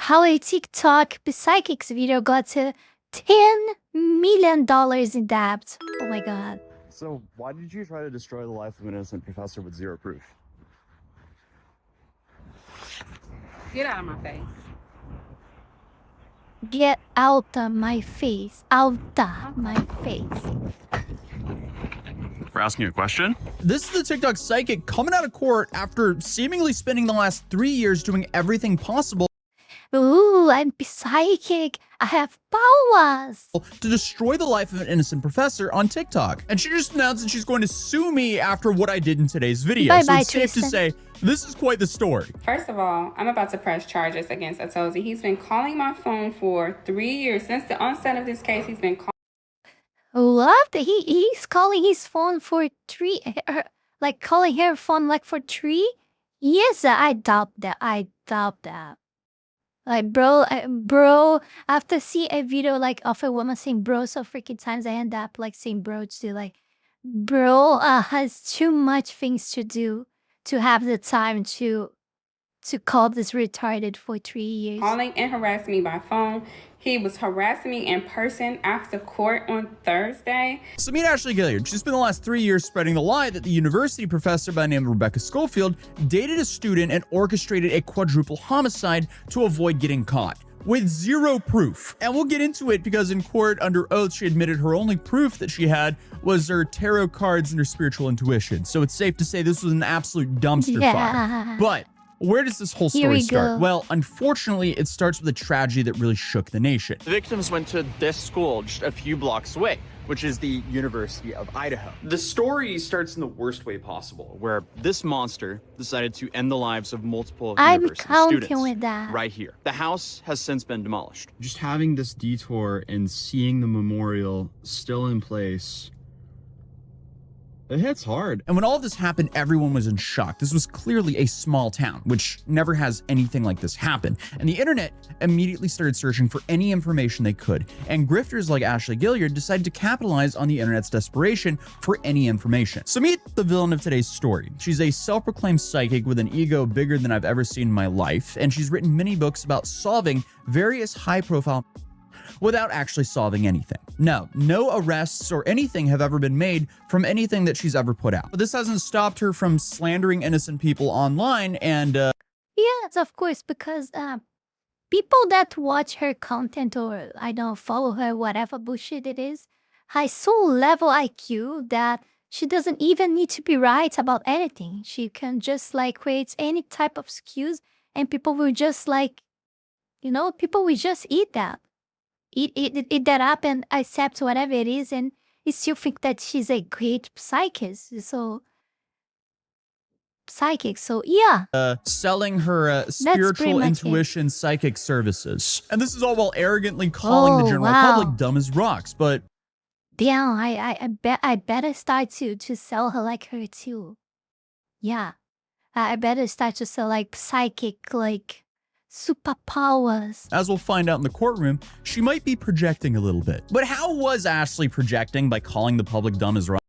how a TikTok psychics video got to $10 million in debt. Oh my god. So why did you try to destroy the life of an innocent professor with zero proof? Get out of my face. Get out of my face. Out of my face. For asking a question? This is the TikTok psychic coming out of court after seemingly spending the last 3 years doing everything possible Ooh, I'm psychic. I have powers. to destroy the life of an innocent professor on TikTok. And she just announced that she's going to sue me after what I did in today's video. So Bye-bye, it's safe to Tristan. say this is quite the story. First of all, I'm about to press charges against Atozi. He's been calling my phone for 3 years. Since the onset of this case, he's been calling. Love that he's calling his phone for like calling her phone like for 3 years. I doubt that. I doubt that. Like bro, after see a video like of a woman saying bro so freaking times, I end up like saying bro to like bro has too much things to do to have the time to call this retarded for 3 years. Calling and harassing me by phone. He was harassing me in person after court on Thursday. So meet Ashley Gilliard. She's spent the last 3 years spreading the lie that the university professor by the name of Rebecca Schofield dated a student and orchestrated a quadruple homicide to avoid getting caught, with zero proof. And we'll get into it because in court, under oath, she admitted her only proof that she had was her tarot cards and her spiritual intuition. So it's safe to say this was an absolute dumpster fire. But where does this whole story start? Well, unfortunately, it starts with a tragedy that really shook the nation. The victims went to this school just a few blocks away, which is the University of Idaho. The story starts in the worst way possible, where this monster decided to end the lives of multiple university students with that. right here. The house has since been demolished. Just having this detour and seeing the memorial still in place, it hits hard. And when all of this happened, everyone was in shock. This was clearly a small town, which never has anything like this happen. And the internet immediately started searching for any information they could. And grifters like Ashley Gilliard decided to capitalize on the internet's desperation for any information. So meet the villain of today's story. She's a self-proclaimed psychic with an ego bigger than I've ever seen in my life. And she's written many books about solving various high-profile without actually solving anything. No arrests or anything have ever been made from anything that she's ever put out. But this hasn't stopped her from slandering innocent people online and Yes, of course, because people that watch her content or I don't follow her, whatever bullshit it is, has so level IQ that she doesn't even need to be right about anything. She can just like create any type of excuse and people will just like, people will just eat that. Eat that up and accept whatever it is and you still think that she's a great psychic. So yeah. selling her spiritual intuition psychic services. And this is all while arrogantly calling the general public dumb as rocks. But damn, I bet I better start to sell her like her too. Yeah. I better start to sell like psychic like superpowers. As we'll find out in the courtroom, she might be projecting a little bit. But how was Ashley projecting by calling the public dumb as rocks?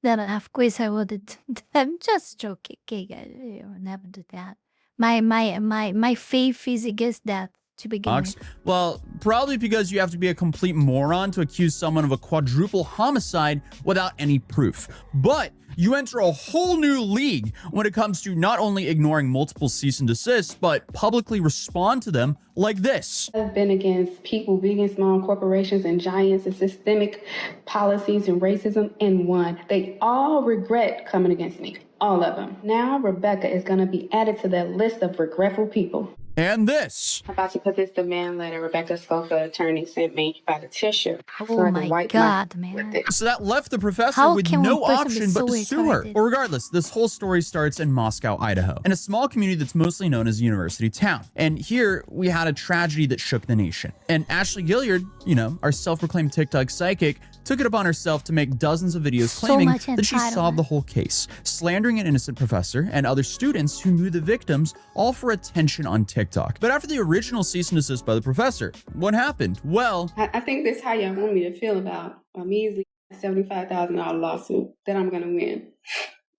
Then of course I wouldn't. I'm just joking. Okay, guys, I would never do that. My faith is against that to begin with. Well, probably because you have to be a complete moron to accuse someone of a quadruple homicide without any proof. But you enter a whole new league when it comes to not only ignoring multiple cease and desists, but publicly respond to them like this. I've been against people, big and small corporations and giants and systemic policies and racism and won. They all regret coming against me. All of them. Now Rebecca is going to be added to that list of regretful people. And this. I'm about to put this demand letter Rebecca Schofield attorney sent me by the tissue. Oh my god, man. So that left the professor with no option but to sue her. Well, regardless, this whole story starts in Moscow, Idaho, in a small community that's mostly known as University Town. And here we had a tragedy that shook the nation. And Ashley Gilliard, our self-proclaimed TikTok psychic, took it upon herself to make dozens of videos claiming that she solved the whole case, slandering an innocent professor and other students who knew the victims, all for attention on TikTok. But after the original cease and desist by the professor, what happened? Well, I think that's how y'all want me to feel about a measly $75,000 lawsuit that I'm going to win.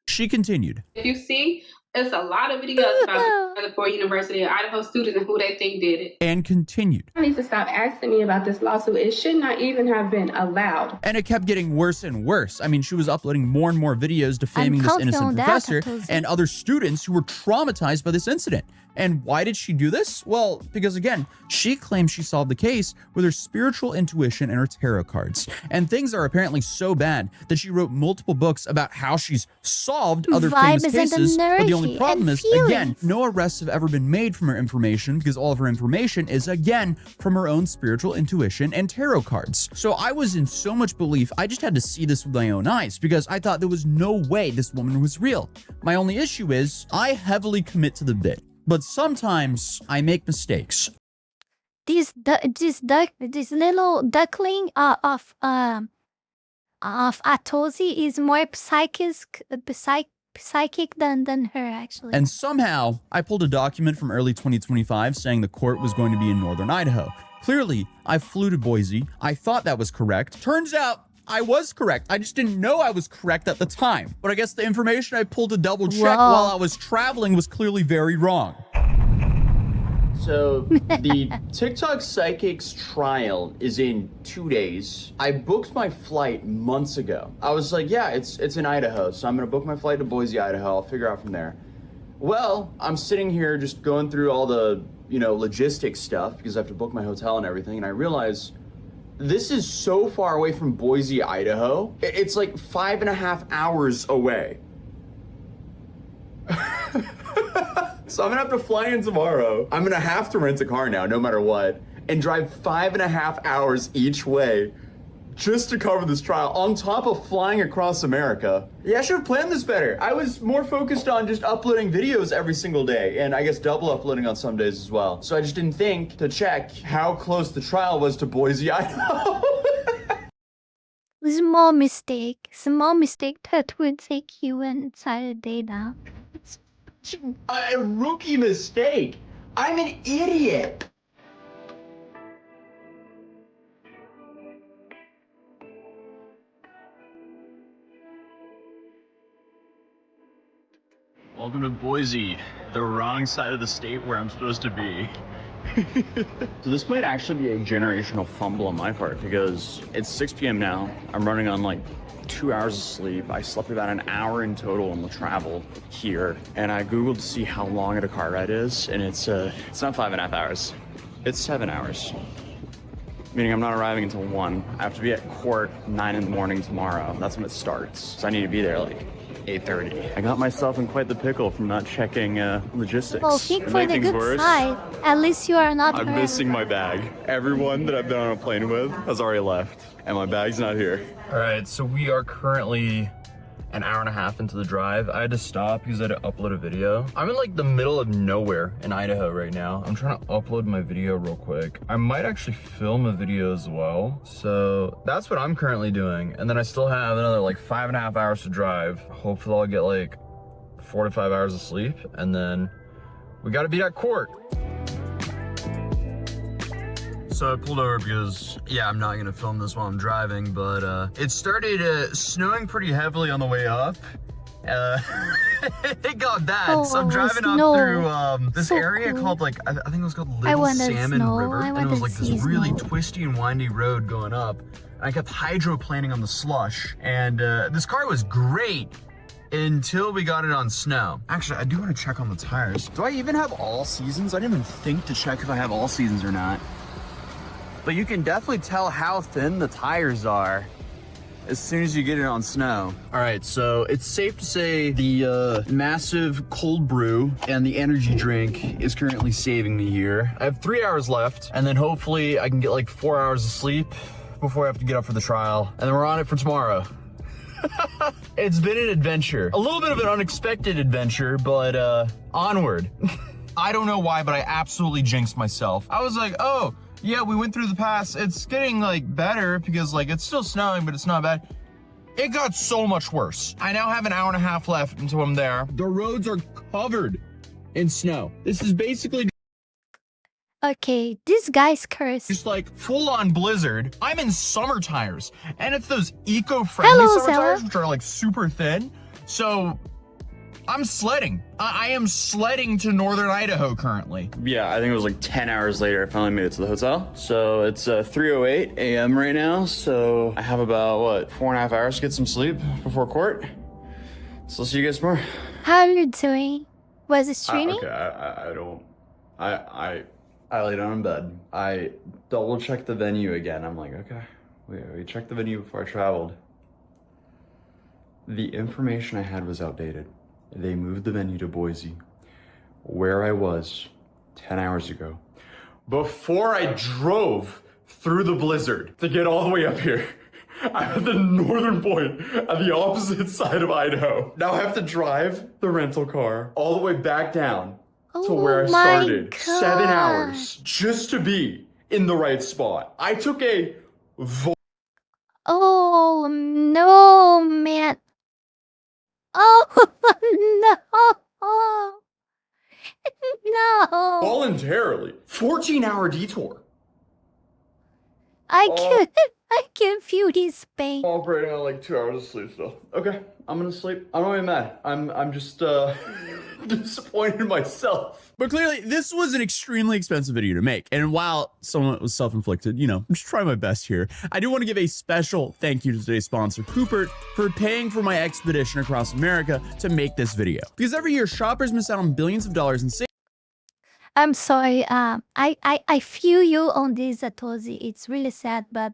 She continued. If you see There's a lot of videos about the Ford University of Idaho students and who they think did it. And continued. I need to stop asking me about this lawsuit. It should not even have been allowed. And it kept getting worse and worse. I mean, she was uploading more and more videos defaming this innocent professor and other students who were traumatized by this incident. And why did she do this? Well, because again, she claims she solved the case with her spiritual intuition and her tarot cards. And things are apparently so bad that she wrote multiple books about how she's solved other famous cases. But the only problem is, again, no arrests have ever been made from her information because all of her information is, again, from her own spiritual intuition and tarot cards. So I was in so much belief, I just had to see this with my own eyes because I thought there was no way this woman was real. My only issue is I heavily commit to the bit. But sometimes I make mistakes. This little duckling of Atozi is more psychic than her, actually. And somehow I pulled a document from early 2025 saying the court was going to be in northern Idaho. Clearly, I flew to Boise. I thought that was correct. Turns out I was correct. I just didn't know I was correct at the time. But I guess the information I pulled to double check while I was traveling was clearly very wrong. So the TikTok Psychics trial is in 2 days. I booked my flight months ago. I was like, yeah, it's in Idaho, so I'm gonna book my flight to Boise, Idaho. I'll figure out from there. Well, I'm sitting here just going through all the, logistics stuff because I have to book my hotel and everything, and I realize this is so far away from Boise, Idaho. It's like 5.5 hours away. So I'm gonna have to fly in tomorrow. I'm gonna have to rent a car now, no matter what, and drive 5.5 hours each way just to cover this trial, on top of flying across America. Yeah, I should have planned this better. I was more focused on just uploading videos every single day, and I guess double uploading on some days as well. So I just didn't think to check how close the trial was to Boise, Idaho. Small mistake that would take you inside a day now. A rookie mistake. I'm an idiot. Welcome to Boise, the wrong side of the state where I'm supposed to be. So this might actually be a generational fumble on my part because it's 6 p.m. now. I'm running on like 2 hours of sleep. I slept about an hour in total on the travel here, and I googled to see how long a car ride is, and it's not 5.5 hours. It's 7 hours. Meaning I'm not arriving until 1. I have to be at court 9 in the morning tomorrow. That's when it starts. So I need to be there like 8:30. I got myself in quite the pickle from not checking logistics. Well, think for the good side. At least you are not I'm missing my bag. Everyone that I've been on a plane with has already left, and my bag's not here. All right, so we are currently an hour and a half into the drive. I had to stop because I had to upload a video. I'm in like the middle of nowhere in Idaho right now. I'm trying to upload my video real quick. I might actually film a video as well. So that's what I'm currently doing. And then I still have another like 5.5 hours to drive. Hopefully I'll get like 4 to 5 hours of sleep. And then we gotta be at court. So I pulled over because, yeah, I'm not gonna film this while I'm driving, but it started snowing pretty heavily on the way up. It got bad. So I'm driving up through this area called like, I think it was called Little Salmon River. And it was like this really twisty and windy road going up. And I kept hydroplaning on the slush. And this car was great until we got it on snow. Actually, I do want to check on the tires. Do I even have all seasons? I didn't even think to check if I have all seasons or not. But you can definitely tell how thin the tires are as soon as you get it on snow. All right, so it's safe to say the massive cold brew and the energy drink is currently saving me here. I have 3 hours left, and then hopefully I can get like 4 hours of sleep before I have to get up for the trial. And then we're on it for tomorrow. It's been an adventure. A little bit of an unexpected adventure, but onward. I don't know why, but I absolutely jinxed myself. I was like, oh, yeah, we went through the pass. It's getting like better because like it's still snowing, but it's not bad. It got so much worse. I now have an hour and a half left until I'm there. The roads are covered in snow. This is basically okay, this guy's cursed. just like full on blizzard. I'm in summer tires, and it's those eco-friendly summer tires, which are like super thin. So I'm sledding. I am sledding to northern Idaho currently. Yeah, I think it was like 10 hours later I finally made it to the hotel. So it's 3:08 a.m. right now. So I have about, what, 4.5 hours to get some sleep before court. So I'll see you guys tomorrow. How are you doing? Was it streaming? Okay, I don't... I lay down in bed. I double checked the venue again. I'm like, okay, we checked the venue before I traveled. The information I had was outdated. They moved the venue to Boise, where I was 10 hours ago, before I drove through the blizzard to get all the way up here. I'm at the northern point, at the opposite side of Idaho. Now I have to drive the rental car all the way back down to where I started. 7 hours just to be in the right spot. I took a Oh no, man. Oh no. No. voluntarily 14-hour detour. I can feel this pain. I'm operating on like 2 hours of sleep still. Okay, I'm gonna sleep. I'm not even mad. I'm just disappointed in myself. But clearly, this was an extremely expensive video to make. And while some of it was self-inflicted, you know, I'm just trying my best here. I do want to give a special thank you to today's sponsor, Cooper, for paying for my expedition across America to make this video. Because every year, shoppers miss out on billions of dollars in savings. I'm sorry. I feel you on this, Atozi. It's really sad, but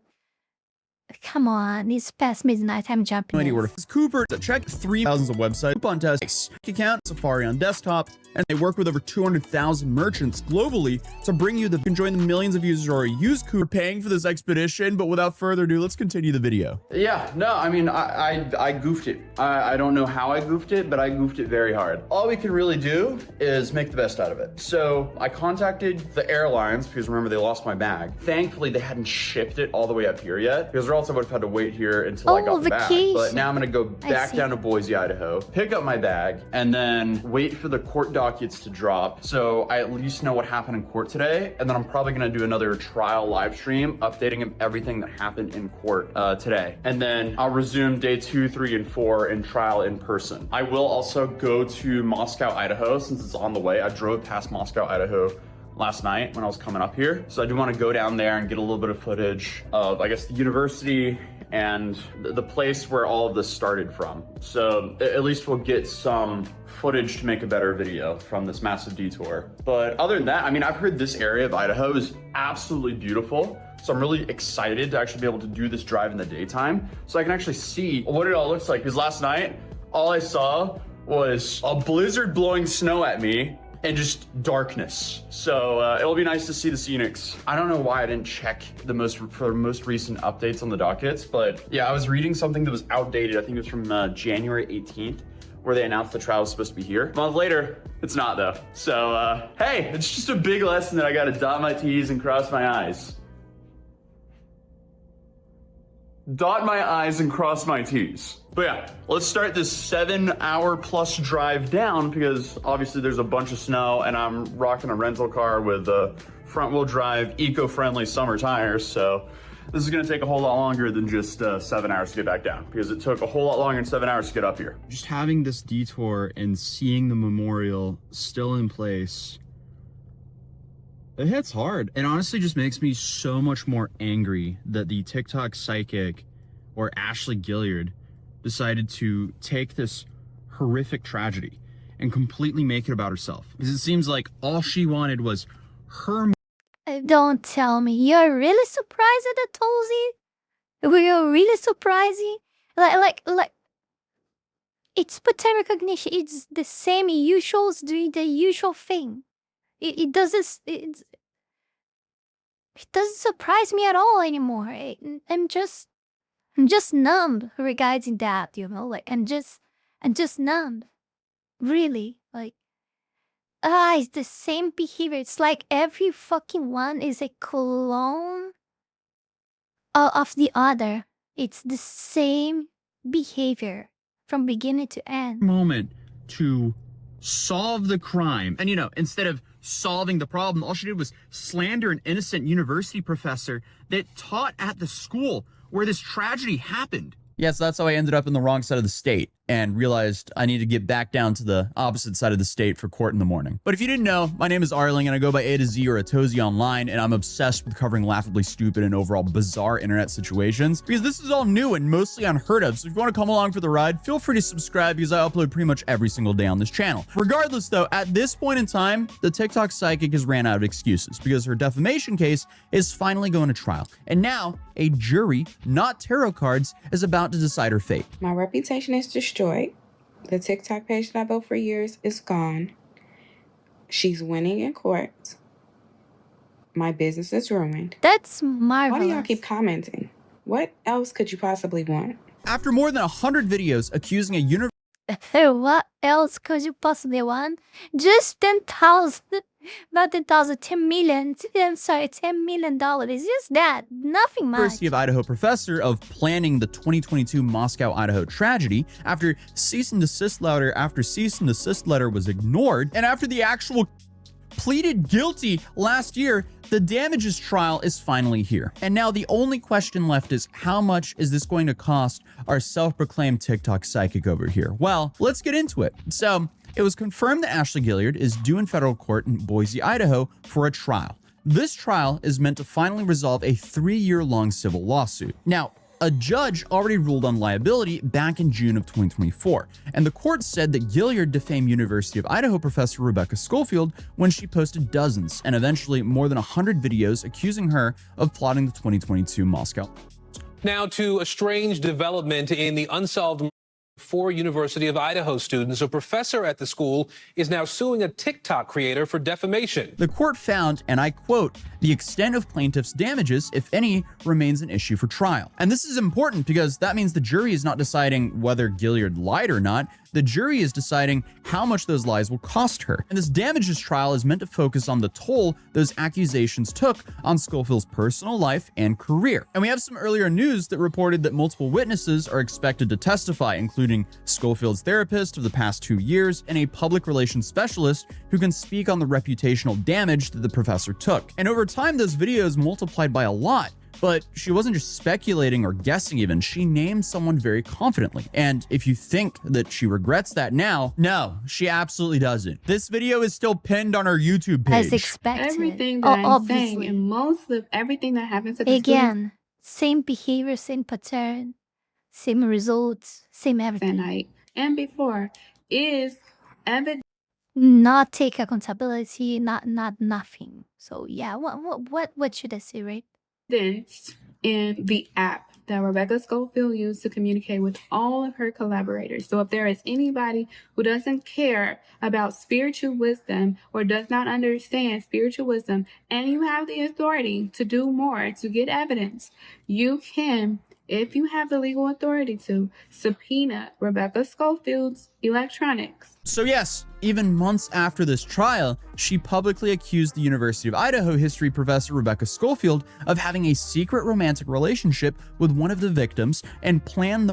come on, it's past midnight. I'm jumping. Order. Cooper check 3,000 of website coupon tests account Safari on desktop, and they work with over 200,000 merchants globally to bring you the join the millions of users who already use Cooper paying for this expedition. But without further ado, let's continue the video. Yeah, no, I mean, I goofed it. I don't know how I goofed it, but I goofed it very hard. All we can really do is make the best out of it. So I contacted the airlines because remember they lost my bag. Thankfully, they hadn't shipped it all the way up here yet because or else I would have had to wait here until I got the bag. But now I'm gonna go back down to Boise, Idaho, pick up my bag, and then wait for the court documents to drop. So I at least know what happened in court today. And then I'm probably gonna do another trial live stream updating everything that happened in court today. And then I'll resume day 2, 3, and 4 in trial in person. I will also go to Moscow, Idaho, since it's on the way. I drove past Moscow, Idaho last night when I was coming up here. So I do want to go down there and get a little bit of footage of, I guess, the university and the place where all of this started from. So at least we'll get some footage to make a better video from this massive detour. But other than that, I mean, I've heard this area of Idaho is absolutely beautiful. So I'm really excited to actually be able to do this drive in the daytime so I can actually see what it all looks like. Because last night, all I saw was a blizzard blowing snow at me and just darkness. So it'll be nice to see the scenics. I don't know why I didn't check the most recent updates on the dockets, but yeah, I was reading something that was outdated. I think it was from January 18th, where they announced the trial was supposed to be here. A month later, it's not though. So hey, it's just a big lesson that I gotta dot my T's and cross my I's. Dot my I's and cross my T's. But yeah, let's start this 7-hour plus drive down because obviously there's a bunch of snow and I'm rocking a rental car with front wheel drive, eco-friendly summer tires. So this is gonna take a whole lot longer than just 7 hours to get back down because it took a whole lot longer than 7 hours to get up here. Just having this detour and seeing the memorial still in place, it hits hard. It honestly just makes me so much more angry that the TikTok psychic or Ashley Gilliard decided to take this horrific tragedy and completely make it about herself. Because it seems like all she wanted was her. Don't tell me. You're really surprised at the Tozy? Were you really surprised? Like, it's pattern recognition. It's the same usuals doing the usual thing. It doesn't surprise me at all anymore. I'm just numb regarding that, you know, like, and just numb. Really, like, it's the same behavior. It's like every fucking one is a clone of the other. It's the same behavior from beginning to end. Moment to solve the crime. And, you know, instead of solving the problem, all she did was slander an innocent university professor that taught at the school where this tragedy happened. Yes, that's how I ended up in the wrong side of the state. and realized I need to get back down to the opposite side of the state for court in the morning. But if you didn't know, my name is Arling and I go by A to Z or Atozy online, and I'm obsessed with covering laughably stupid and overall bizarre internet situations because this is all new and mostly unheard of. So if you want to come along for the ride, feel free to subscribe because I upload pretty much every single day on this channel. Regardless though, at this point in time, the TikTok psychic has ran out of excuses because her defamation case is finally going to trial. And now a jury, not tarot cards, is about to decide her fate. My reputation is destroyed. The TikTok page that I built for years is gone. She's winning in court. My business is ruined. That's marvelous. Why do y'all keep commenting? What else could you possibly want? After more than 100 videos accusing a university What else could you possibly want? Just 10,000, not 10,000, 10 million. I'm sorry, $10 million. It's just that, nothing much. University of Idaho professor of planning the 2022 Moscow, Idaho tragedy after cease and desist letter after cease and desist letter was ignored, and after the actual pleaded guilty last year, the damages trial is finally here. And now the only question left is, how much is this going to cost our self-proclaimed TikTok psychic over here? Well, let's get into it. So it was confirmed that Ashley Gilliard is due in federal court in Boise, Idaho for a trial. This trial is meant to finally resolve a 3-year-long civil lawsuit. Now, a judge already ruled on liability back in June of 2024, and the court said that Gilliard defamed University of Idaho professor Rebecca Schofield when she posted dozens and eventually more than 100 videos accusing her of plotting the 2022 Moscow. Now to a strange development in the unsolved 4 University of Idaho students. A professor at the school is now suing a TikTok creator for defamation. The court found, and I quote, "The extent of plaintiff's damages, if any, remains an issue for trial." And this is important because that means the jury is not deciding whether Gilliard lied or not. The jury is deciding how much those lies will cost her. And this damages trial is meant to focus on the toll those accusations took on Schofield's personal life and career. And we have some earlier news that reported that multiple witnesses are expected to testify, including Schofield's therapist of the past 2 years and a public relations specialist who can speak on the reputational damage that the professor took. And over time, those videos multiplied by a lot. But she wasn't just speculating or guessing even, she named someone very confidently. And if you think that she regrets that now, no, she absolutely doesn't. This video is still pinned on her YouTube page. As expected. Everything that I'm obviously. saying and most of everything that happens at the school Again, same behavior, same pattern, same results, same that everything. night and before is evidence Not take accountability, not nothing. So yeah, what should I say, right? in the app that Rebecca Schofield used to communicate with all of her collaborators. So if there is anybody who doesn't care about spiritual wisdom or does not understand spiritual wisdom, and you have the authority to do more, to get evidence, you can, if you have the legal authority to, subpoena Rebecca Schofield's electronics. So yes, even months after this trial, she publicly accused the University of Idaho history professor Rebecca Schofield of having a secret romantic relationship with one of the victims and planned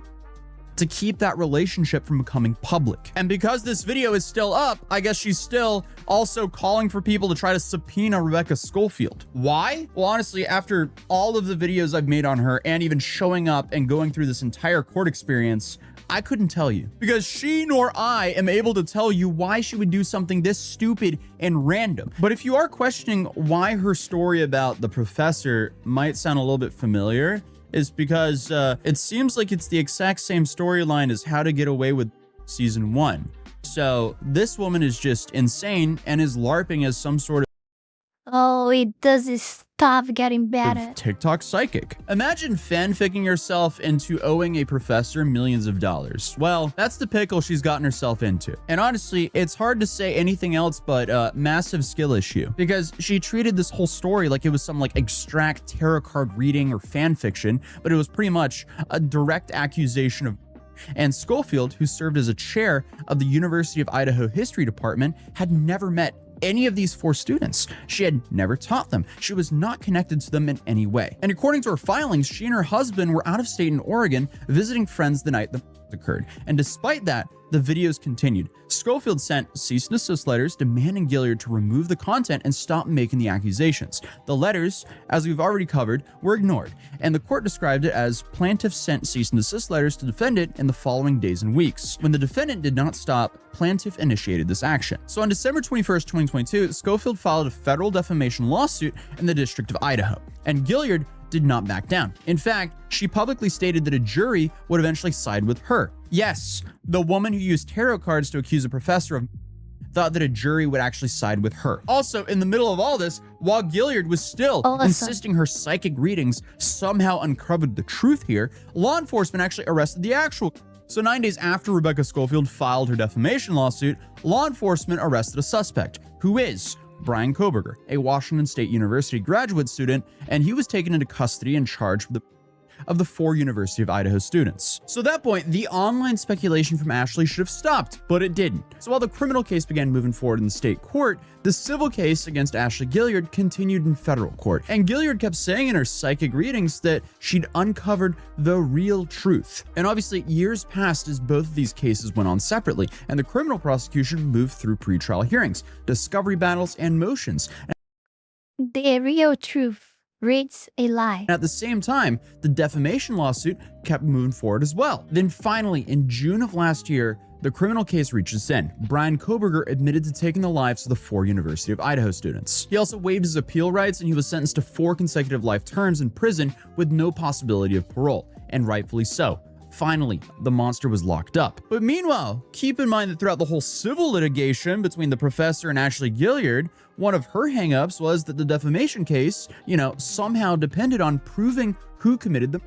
to keep that relationship from becoming public. And because this video is still up, I guess she's still also calling for people to try to subpoena Rebecca Schofield. Why? Well, honestly, after all of the videos I've made on her and even showing up and going through this entire court experience, I couldn't tell you, because she nor I am able to tell you why she would do something this stupid and random. But if you are questioning why her story about the professor might sound a little bit familiar, is because it seems like it's the exact same storyline as How to Get Away with Season 1. So this woman is just insane and is LARPing as some sort Oh, it does stop getting better. of TikTok psychic. Imagine fanficking yourself into owing a professor millions of dollars. Well, that's the pickle she's gotten herself into. And honestly, it's hard to say anything else but a massive skill issue, because she treated this whole story like it was some like extract tarot card reading or fan fiction, but it was pretty much a direct accusation of. And Schofield, who served as a chair of the University of Idaho History Department, had never met any of these 4 students. She had never taught them. She was not connected to them in any way. And according to her filings, she and her husband were out of state in Oregon visiting friends the night the occurred. And despite that, the videos continued. Schofield sent cease and desist letters demanding Gilliard to remove the content and stop making the accusations. The letters, as we've already covered, were ignored, and the court described it as plaintiff sent cease and desist letters to defendant in the following days and weeks. When the defendant did not stop, plaintiff initiated this action. So on December 21st, 2022, Schofield filed a federal defamation lawsuit in the District of Idaho, and Gilliard did not back down. In fact, she publicly stated that a jury would eventually side with her. Yes, the woman who used tarot cards to accuse a professor of thought that a jury would actually side with her. Also, in the middle of all this, while Gilliard was still insisting her psychic readings somehow uncovered the truth here, law enforcement actually arrested the actual. So 9 days after Rebecca Schofield filed her defamation lawsuit, law enforcement arrested a suspect, who is Brian Koberger, a Washington State University graduate student, and he was taken into custody and charged with of the 4 University of Idaho students. So at that point, the online speculation from Ashley should have stopped, but it didn't. So while the criminal case began moving forward in the state court, the civil case against Ashley Gilliard continued in federal court. And Gilliard kept saying in her psychic readings that she'd uncovered the real truth. And obviously, years passed as both of these cases went on separately, and the criminal prosecution moved through pretrial hearings, discovery battles, and motions. The real truth reads a lie. At the same time, the defamation lawsuit kept moving forward as well. Then finally, in June of last year, the criminal case reached its end. Brian Koberger admitted to taking the lives of the 4 University of Idaho students. He also waived his appeal rights, and he was sentenced to 4 consecutive life terms in prison with no possibility of parole, and rightfully so. Finally, the monster was locked up. But meanwhile, keep in mind that throughout the whole civil litigation between the professor and Ashley Gilliard, one of her hangups was that the defamation case, somehow depended on proving who committed the.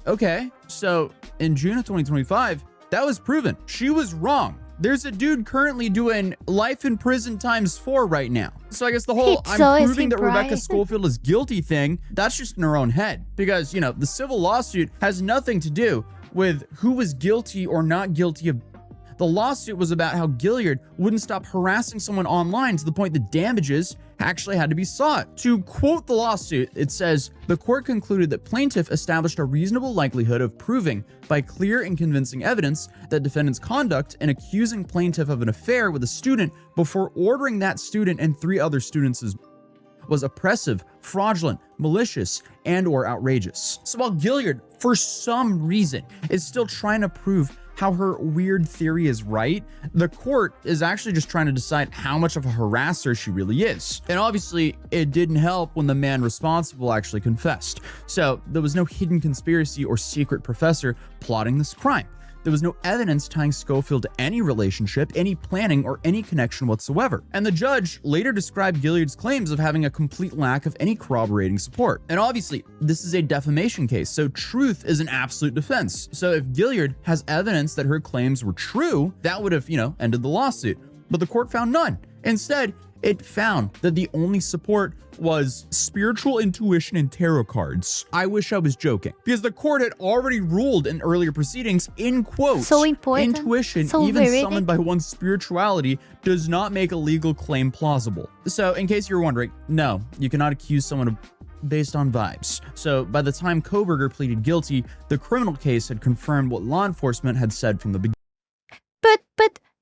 Okay, so in June of 2025, that was proven. She was wrong. There's a dude currently doing life in prison ×4 right now. So I guess the whole I'm proving that Rebecca Schofield is guilty thing, that's just in her own head. Because, the civil lawsuit has nothing to do with who was guilty or not guilty of. The lawsuit was about how Gilliard wouldn't stop harassing someone online to the point that damages actually had to be sought. To quote the lawsuit, it says, the court concluded that plaintiff established a reasonable likelihood of proving by clear and convincing evidence that defendant's conduct in accusing plaintiff of an affair with a student before ordering that student and 3 other students was oppressive, fraudulent, malicious, and or outrageous. So while Gilliard, for some reason, is still trying to prove how her weird theory is right, the court is actually just trying to decide how much of a harasser she really is. And obviously, it didn't help when the man responsible actually confessed. So there was no hidden conspiracy or secret professor plotting this crime. There was no evidence tying Schofield to any relationship, any planning, or any connection whatsoever. And the judge later described Gilliard's claims of having a complete lack of any corroborating support. And obviously, this is a defamation case, so truth is an absolute defense. So if Gilliard has evidence that her claims were true, that would have, ended the lawsuit. But the court found none. Instead, it found that the only support was spiritual intuition and tarot cards. I wish I was joking, because the court had already ruled in earlier proceedings, in quotes, so important, intuition, so even veridic. summoned by one's spirituality, does not make a legal claim plausible. So in case you're wondering, no, you cannot accuse someone of based on vibes. So by the time Koberger pleaded guilty, the criminal case had confirmed what law enforcement had said from the beginning. But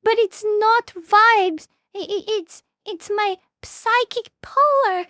it's not vibes. It's my psychic power.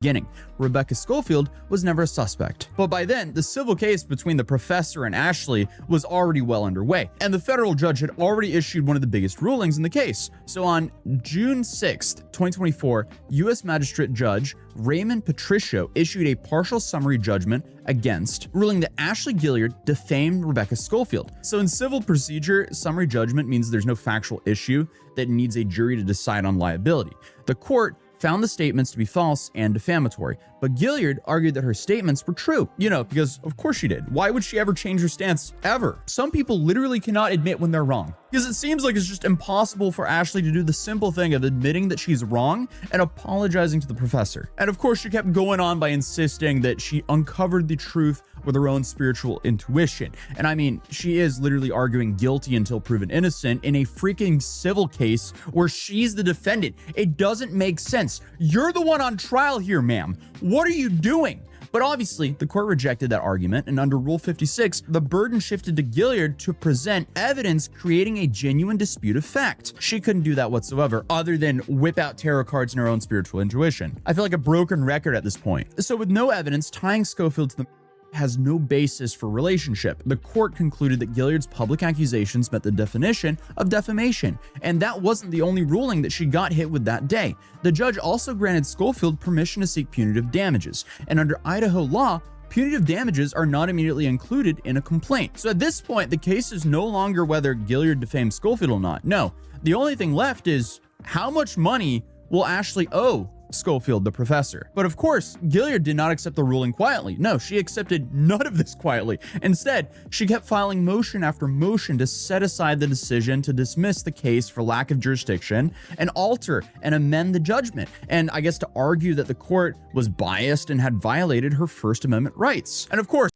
Beginning, Rebecca Schofield was never a suspect. But by then, the civil case between the professor and Ashley was already well underway, and the federal judge had already issued one of the biggest rulings in the case. So on June 6th, 2024, U.S. Magistrate Judge Raymond Patricio issued a partial summary judgment against, ruling that Ashley Gilliard defamed Rebecca Schofield. So in civil procedure, summary judgment means there's no factual issue that needs a jury to decide on liability. The court found the statements to be false and defamatory, but Gilliard argued that her statements were true. Because of course she did. Why would she ever change her stance, ever? Some people literally cannot admit when they're wrong, because it seems like it's just impossible for Ashley to do the simple thing of admitting that she's wrong and apologizing to the professor. And of course, she kept going on by insisting that she uncovered the truth with her own spiritual intuition. And I mean, she is literally arguing guilty until proven innocent in a freaking civil case where she's the defendant. It doesn't make sense. You're the one on trial here, ma'am. What are you doing? But obviously, the court rejected that argument, and under Rule 56, the burden shifted to Gilliard to present evidence creating a genuine dispute of fact. She couldn't do that whatsoever, other than whip out tarot cards in her own spiritual intuition. I feel like a broken record at this point. So with no evidence tying Schofield to the has no basis for relationship, the court concluded that Gilliard's public accusations met the definition of defamation, and that wasn't the only ruling that she got hit with that day. The judge also granted Schofield permission to seek punitive damages, and under Idaho law, punitive damages are not immediately included in a complaint. So at this point, the case is no longer whether Gilliard defamed Schofield or not. No, the only thing left is how much money will Ashley owe Schofield, the professor. But of course, Gilliard did not accept the ruling quietly. No, she accepted none of this quietly. Instead, she kept filing motion after motion to set aside the decision to dismiss the case for lack of jurisdiction and alter and amend the judgment. And I guess to argue that the court was biased and had violated her First Amendment rights. And of course,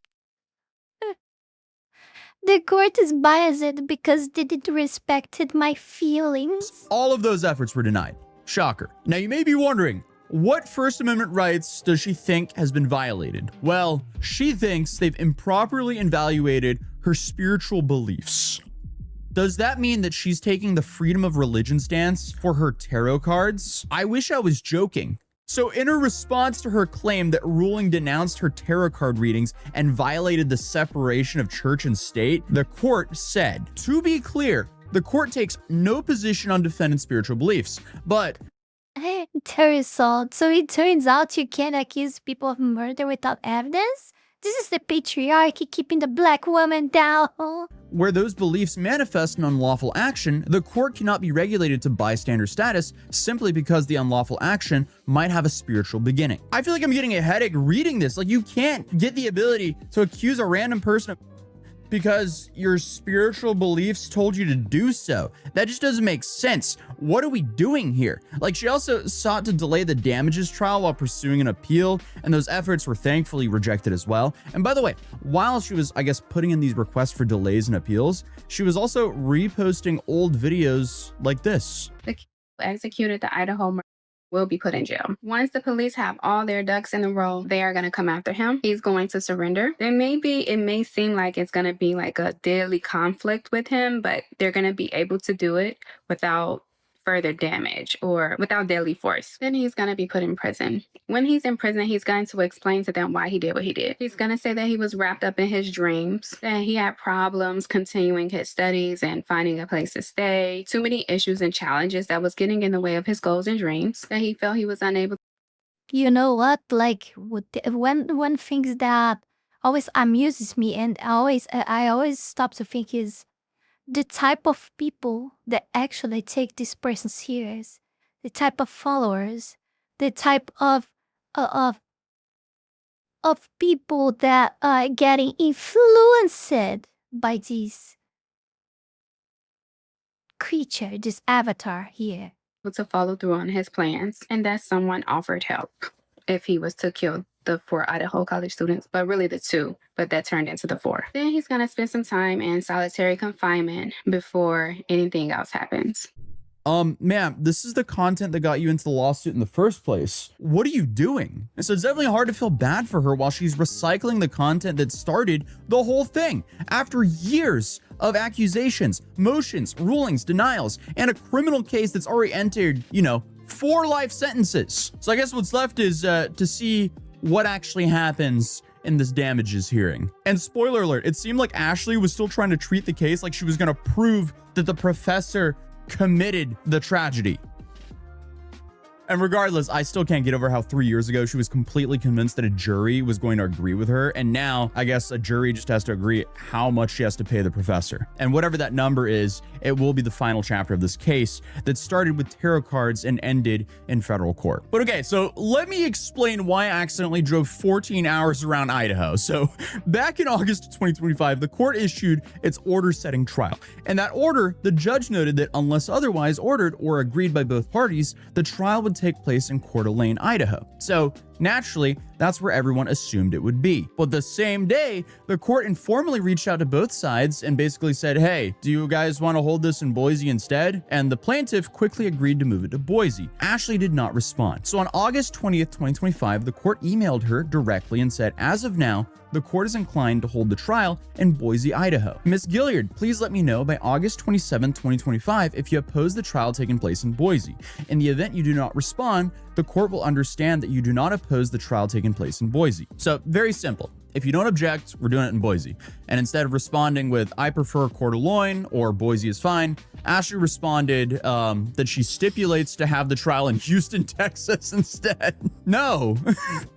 the court is biased because they didn't respected my feelings. all of those efforts were denied. Shocker. Now you may be wondering, what First Amendment rights does she think has been violated? Well, she thinks they've improperly evaluated her spiritual beliefs. Does that mean that she's taking the freedom of religion stance for her tarot cards? I wish I was joking. So in her response to her claim that ruling denounced her tarot card readings and violated the separation of church and state, the court said, to be clear, the court takes no position on defendant's spiritual beliefs, but Terrorism. So it turns out you can't accuse people of murder without evidence? This is the patriarchy keeping the black woman down. where those beliefs manifest an unlawful action, the court cannot be regulated to bystander status simply because the unlawful action might have a spiritual beginning. I feel like I'm getting a headache reading this. Like, you can't get the ability to accuse a random person because your spiritual beliefs told you to do so. That just doesn't make sense. What are we doing here? Like, she also sought to delay the damages trial while pursuing an appeal, and those efforts were thankfully rejected as well. And by the way, while she was, I guess, putting in these requests for delays and appeals, she was also reposting old videos like this. The kid who executed the Idaho murder will be put in jail. Once the police have all their ducks in a row, they are going to come after him. He's going to surrender. It may seem like it's going to be like a deadly conflict with him, but they're going to be able to do it without further damage or without deadly force. Then he's going to be put in prison. When he's in prison, he's going to explain to them why he did what he did. He's going to say that he was wrapped up in his dreams, that he had problems continuing his studies and finding a place to stay, too many issues and challenges that was getting in the way of his goals and dreams, that he felt he was unable. You know what? Like, one things that always amuses me and I always stop to think is the type of people that actually take this person serious, the type of followers, the type of people that are getting influenced by this creature, this avatar here. To follow through on his plans, and that someone offered help if he was to kill the 4 Idaho college students, but really the 2, but that turned into the 4. Then he's going to spend some time in solitary confinement before anything else happens. Ma'am, this is the content that got you into the lawsuit in the first place. What are you doing? And so it's definitely hard to feel bad for her while she's recycling the content that started the whole thing. After years of accusations, motions, rulings, denials, and a criminal case that's already entered, 4 life sentences. So I guess what's left is to see what actually happens in this damages hearing. And spoiler alert, it seemed like Ashley was still trying to treat the case like she was going to prove that the professor committed the tragedy. And regardless, I still can't get over how 3 years ago she was completely convinced that a jury was going to agree with her, and now I guess a jury just has to agree how much she has to pay the professor. And whatever that number is, it will be the final chapter of this case that started with tarot cards and ended in federal court. But okay, so let me explain why I accidentally drove 14 hours around Idaho. So back in August of 2025, the court issued its order setting trial. And that order, the judge noted that unless otherwise ordered or agreed by both parties, the trial would take place in Coeur d'Alene, Idaho. So Naturally, that's where everyone assumed it would be. But the same day, the court informally reached out to both sides and basically said, hey, do you guys want to hold this in Boise instead? And the plaintiff quickly agreed to move it to Boise. Ashley did not respond. So on August 20th, 2025, the court emailed her directly and said, as of now, the court is inclined to hold the trial in Boise, Idaho. Ms. Gilliard, please let me know by August 27, 2025 if you oppose the trial taking place in Boise. In the event you do not respond, the court will understand that you do not oppose the trial taking place in Boise. So very simple. If you don't object, we're doing it in Boise. And instead of responding with, I prefer Coeur d'Alene or Boise is fine, Ashley responded that she stipulates to have the trial in Houston, Texas instead. No,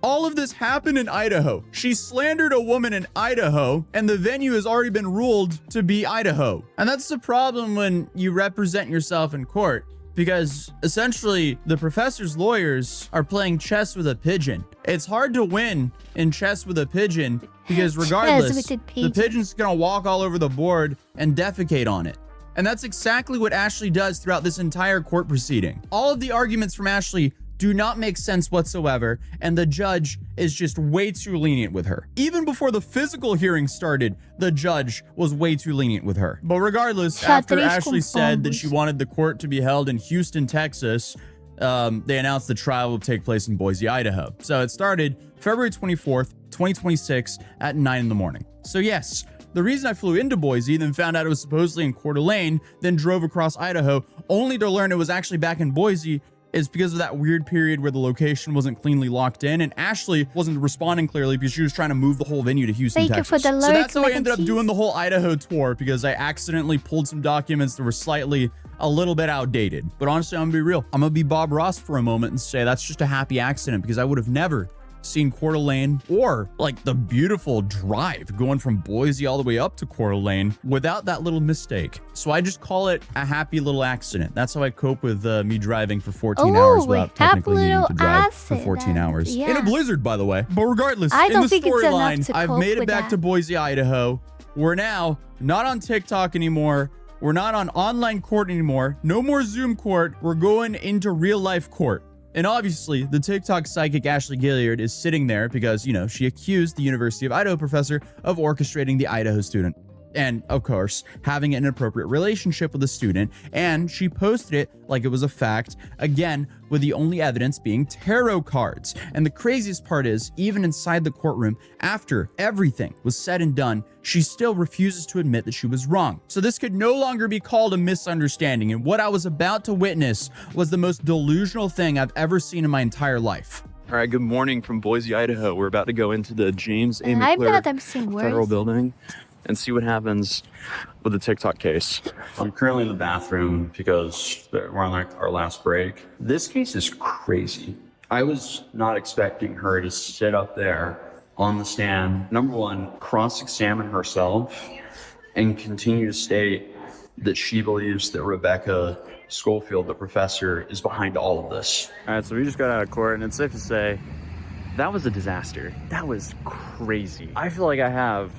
all of this happened in Idaho. She slandered a woman in Idaho and the venue has already been ruled to be Idaho. And that's the problem when you represent yourself in court. Because essentially the professor's lawyers are playing chess with a pigeon. It's hard to win in chess with a pigeon because regardless, the pigeon's gonna walk all over the board and defecate on it. And that's exactly what Ashley does throughout this entire court proceeding. All of the arguments from Ashley do not make sense whatsoever, and the judge is just way too lenient with her. Even before the physical hearing started, the judge was way too lenient with her. But regardless, after Ashley said that she wanted the court to be held in Houston, Texas, they announced the trial will take place in Boise, Idaho. So it started February 24th, 2026 at 9 in the morning. So yes, the reason I flew into Boise, then found out it was supposedly in Coeur d'Alene, then drove across Idaho, only to learn it was actually back in Boise, is because of that weird period where the location wasn't cleanly locked in and Ashley wasn't responding clearly because she was trying to move the whole venue to Houston, Texas. For the so that's how I ended up doing the whole Idaho tour, because I accidentally pulled some documents that were slightly a little bit outdated. But honestly, I'm gonna be real. I'm gonna be Bob Ross for a moment and say that's just a happy accident, because I would have never seen Coeur d'Alene or like the beautiful drive going from Boise all the way up to Coeur d'Alene without that little mistake. So I just call it a happy little accident. That's how I cope with me driving for 14 hours without technically needing to drive for 14 hours. In a blizzard, by the way. But regardless, in the storyline, I've made it back to Boise, Idaho. We're now not on TikTok anymore. We're not on online court anymore. No more Zoom court. We're going into real life court. And obviously, the TikTok psychic Ashley Gilliard is sitting there because, you know, she accused the University of Idaho professor of orchestrating the Idaho student. And of course, having an inappropriate relationship with the student. And she posted it like it was a fact, again, with the only evidence being tarot cards. And the craziest part is, even inside the courtroom, after everything was said and done, she still refuses to admit that she was wrong. So this could no longer be called a misunderstanding. And what I was about to witness was the most delusional thing I've ever seen in my entire life. All right, good morning from Boise, Idaho. We're about to go into the James A. McClure Federal Building and see what happens with the TikTok case. I'm currently in the bathroom because we're on like our last break. This case is crazy. I was not expecting her to sit up there on the stand, number one, cross-examine herself and continue to state that she believes that Rebecca Schofield, the professor, is behind all of this. All right, so we just got out of court, and it's safe to say that was a disaster. That was crazy. I feel like I have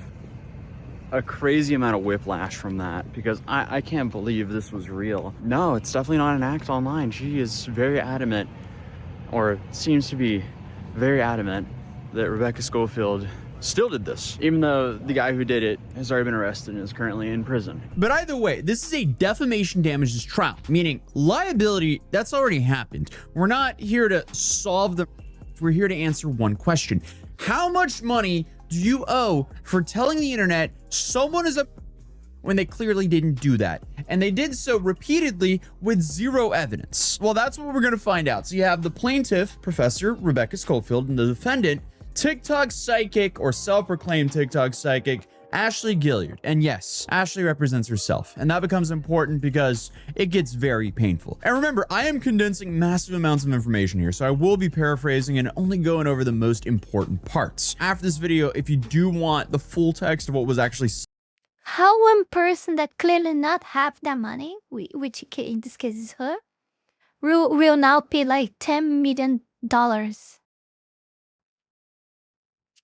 a crazy amount of whiplash from that because I can't believe this was real. No, it's definitely not an act online. She is very adamant, or seems to be very adamant, that Rebecca Schofield still did this, even though the guy who did it has already been arrested and is currently in prison. But either way, this is a defamation damages trial, meaning liability, that's already happened. We're not here to solve the, we're here to answer one question. How much money do you owe for telling the internet someone is a when they clearly didn't do that? And they did so repeatedly with zero evidence. Well, that's what we're going to find out. So you have the plaintiff, Professor Rebecca Schofield, and the defendant, TikTok psychic or self-proclaimed TikTok psychic, Ashley Gilliard. And yes, Ashley represents herself. And that becomes important because it gets very painful. And remember, I am condensing massive amounts of information here, so I will be paraphrasing and only going over the most important parts. After this video, if you do want the full text of what was actually how one person that clearly not have that money, which in this case is her, will now pay like $10 million.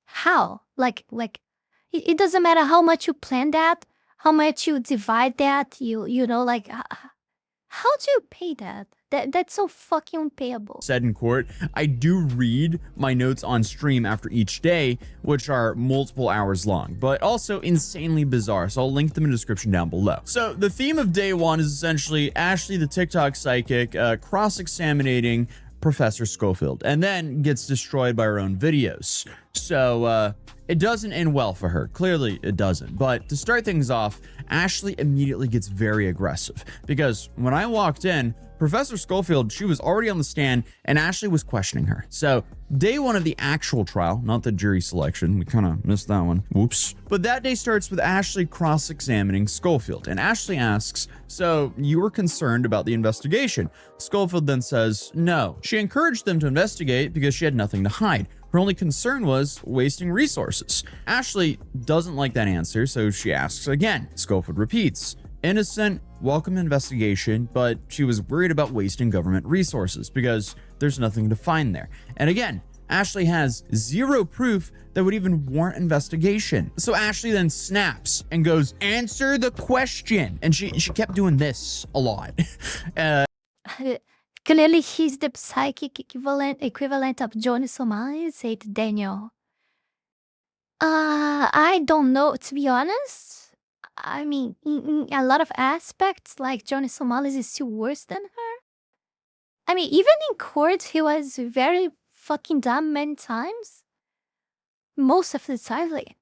How? Like it doesn't matter how much you plan that, how much you divide that, you know, like how do you pay that? That's so fucking unpayable. Said in court, I do read my notes on stream after each day, which are multiple hours long, but also insanely bizarre. So I'll link them in the description down below. So the theme of day one is essentially Ashley, the TikTok psychic, cross-examining Professor Schofield, and then gets destroyed by her own videos. So it doesn't end well for her. Clearly it doesn't. But to start things off, Ashley immediately gets very aggressive because when I walked in, Professor Schofield, she was already on the stand and Ashley was questioning her. So day one of the actual trial, not the jury selection, we kind of missed that one. Whoops. But that day starts with Ashley cross-examining Schofield, and Ashley asks, so you were concerned about the investigation? Schofield then says, no. She encouraged them to investigate because she had nothing to hide. Her only concern was wasting resources. Ashley doesn't like that answer, so she asks again. Schofield repeats, innocent, welcome investigation, but she was worried about wasting government resources because there's nothing to find there. And again, Ashley has zero proof that would even warrant investigation. So Ashley then snaps and goes, answer the question. And she kept doing this a lot. Clearly, he's the psychic equivalent of Johnny Somali, said Daniel. I don't know, to be honest. I mean, in a lot of aspects, like Johnny Somali is still worse than her. I mean, even in court, he was very fucking dumb many times. Most of the time, like,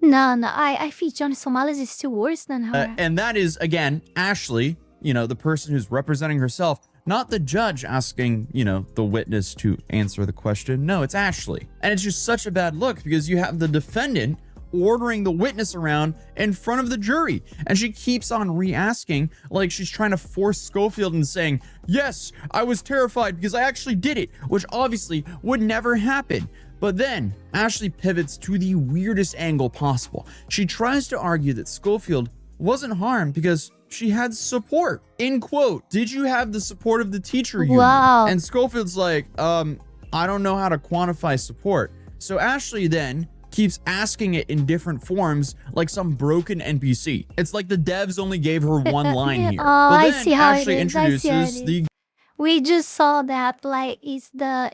no, I think Johnny Somali is still worse than her. And that is, again, Ashley, you know, the person who's representing herself, not the judge asking, you know, the witness to answer the question. No, it's Ashley. And it's just such a bad look because you have the defendant ordering the witness around in front of the jury. And she keeps on re-asking like she's trying to force Schofield into saying, yes, I was terrified because I actually did it, which obviously would never happen. But then Ashley pivots to the weirdest angle possible. She tries to argue that Schofield wasn't harmed because she had support. In quote, did you have the support of the teacher union? Wow. And Schofield's like, I don't know how to quantify support. So Ashley then keeps asking it in different forms like some broken NPC. It's like the devs only gave her one line here. Oh, But I then see how Ashley it is. I see how introduces it the is. We just saw that, like, it's the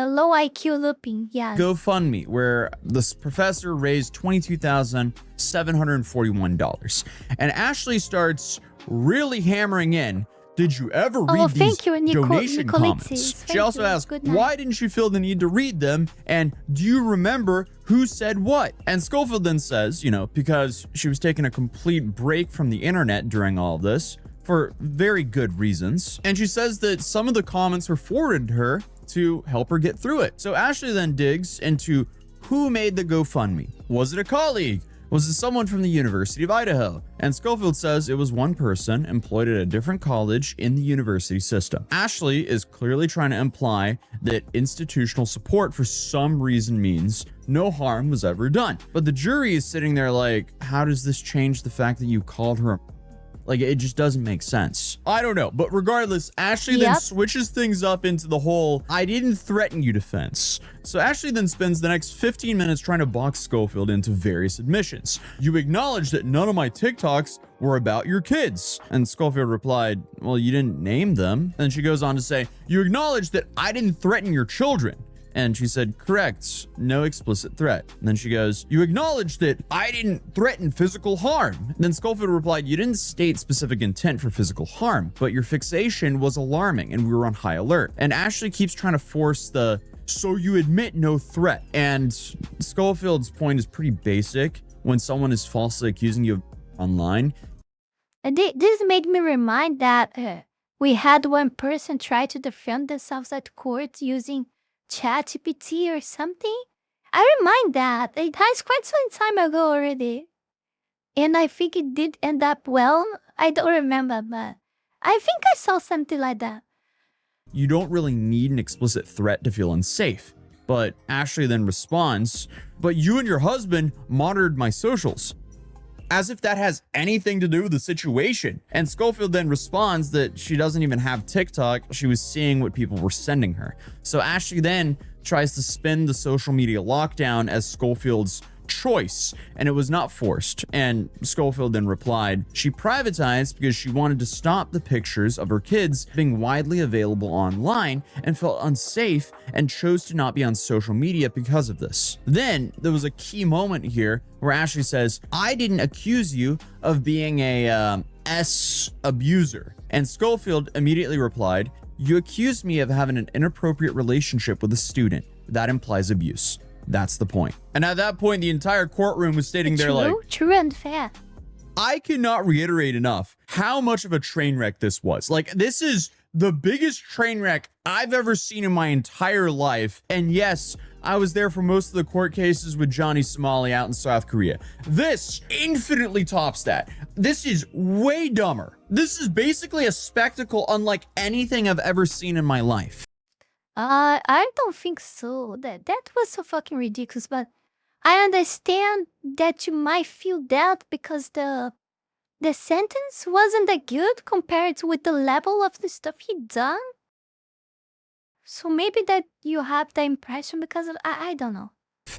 low IQ looping, yes. GoFundMe, where this professor raised $22,741. And Ashley starts really hammering in, did you ever read these thank you, donation Nicolitzis. comments? Thank She also you. asked, Good night. why didn't you feel the need to read them? And do you remember who said what? And Schofield then says, you know, because she was taking a complete break from the internet during all of this, for very good reasons. And she says that some of the comments were forwarded to her to help her get through it. So Ashley then digs into who made the GoFundMe. Was it a colleague? Was it someone from the University of Idaho? And Schofield says it was one person employed at a different college in the university system. Ashley is clearly trying to imply that institutional support for some reason means no harm was ever done. But the jury is sitting there like, how does this change the fact that you called her a... Like, it just doesn't make sense. I don't know. But regardless, Ashley then switches things up into the whole, I didn't threaten you defense. So Ashley then spends the next 15 minutes trying to box Schofield into various admissions. You acknowledge that none of my TikToks were about your kids. And Schofield replied, well, you didn't name them. And she goes on to say, you acknowledge that I didn't threaten your children. And she said, correct, no explicit threat. And then she goes, you acknowledge that I didn't threaten physical harm. And then Schofield replied, you didn't state specific intent for physical harm, but your fixation was alarming and we were on high alert. And Ashley keeps trying to force the, so you admit no threat. And Schofield's point is pretty basic. When someone is falsely accusing you online. And this made me remind that we had one person try to defend themselves at court using ChatGPT or something. I remind that it has quite some time ago already, and I think it did end up well. I don't remember, but I think I saw something like that. You don't really need an explicit threat to feel unsafe. But Ashley then responds, but you and your husband monitored my socials. As if that has anything to do with the situation. And Schofield then responds that she doesn't even have TikTok. She was seeing what people were sending her. So Ashley then tries to spin the social media lockdown as Schofield's choice, and it was not forced. And Schofield then replied, she privatized because she wanted to stop the pictures of her kids being widely available online and felt unsafe and chose to not be on social media because of this. Then there was a key moment here where Ashley says, I didn't accuse you of being a S abuser. And Schofield immediately replied, you accused me of having an inappropriate relationship with a student. That implies abuse. That's the point. And at that point, the entire courtroom was sitting there like, true and fair. I cannot reiterate enough how much of a train wreck this was. Like, this is the biggest train wreck I've ever seen in my entire life. And yes, I was there for most of the court cases with Johnny Somali out in South Korea. This infinitely tops that. This is way dumber. This is basically a spectacle unlike anything I've ever seen in my life. I don't think so. That was so fucking ridiculous, but I understand that you might feel that because the sentence wasn't that good compared with the level of the stuff he done. So maybe that you have the impression because of, I don't know.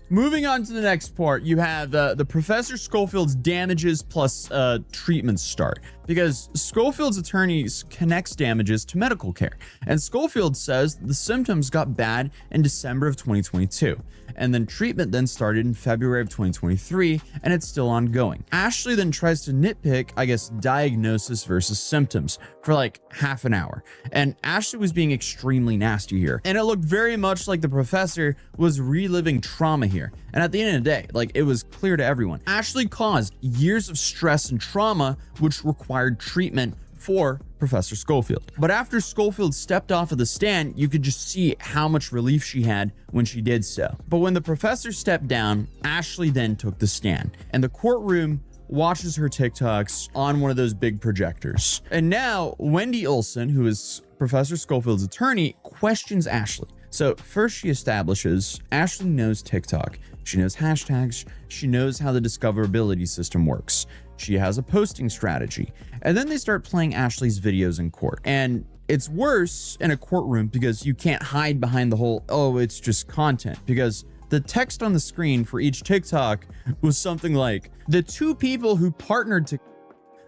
Moving on to the next part, you have the Professor Schofield's damages plus treatments start, because Schofield's attorneys connects damages to medical care, and Schofield says the symptoms got bad in December of 2022, and then treatment then started in February of 2023, and it's still ongoing. Ashley then tries to nitpick, I guess, diagnosis versus symptoms for like half an hour, and Ashley was being extremely nasty here, and it looked very much like the professor was reliving trauma here. And at the end of the day, like, it was clear to everyone, Ashley caused years of stress and trauma which required treatment for Professor Schofield. But after Schofield stepped off of the stand, you could just see how much relief she had when she did so. But when the professor stepped down, Ashley then took the stand, and the courtroom watches her TikToks on one of those big projectors. And now Wendy Olson, who is Professor Schofield's attorney, questions Ashley. So first she establishes Ashley knows TikTok. She knows hashtags. She knows how the discoverability system works. She has a posting strategy. And then they start playing Ashley's videos in court. And it's worse in a courtroom because you can't hide behind the whole, oh, it's just content, because the text on the screen for each TikTok was something like, the two people who partnered to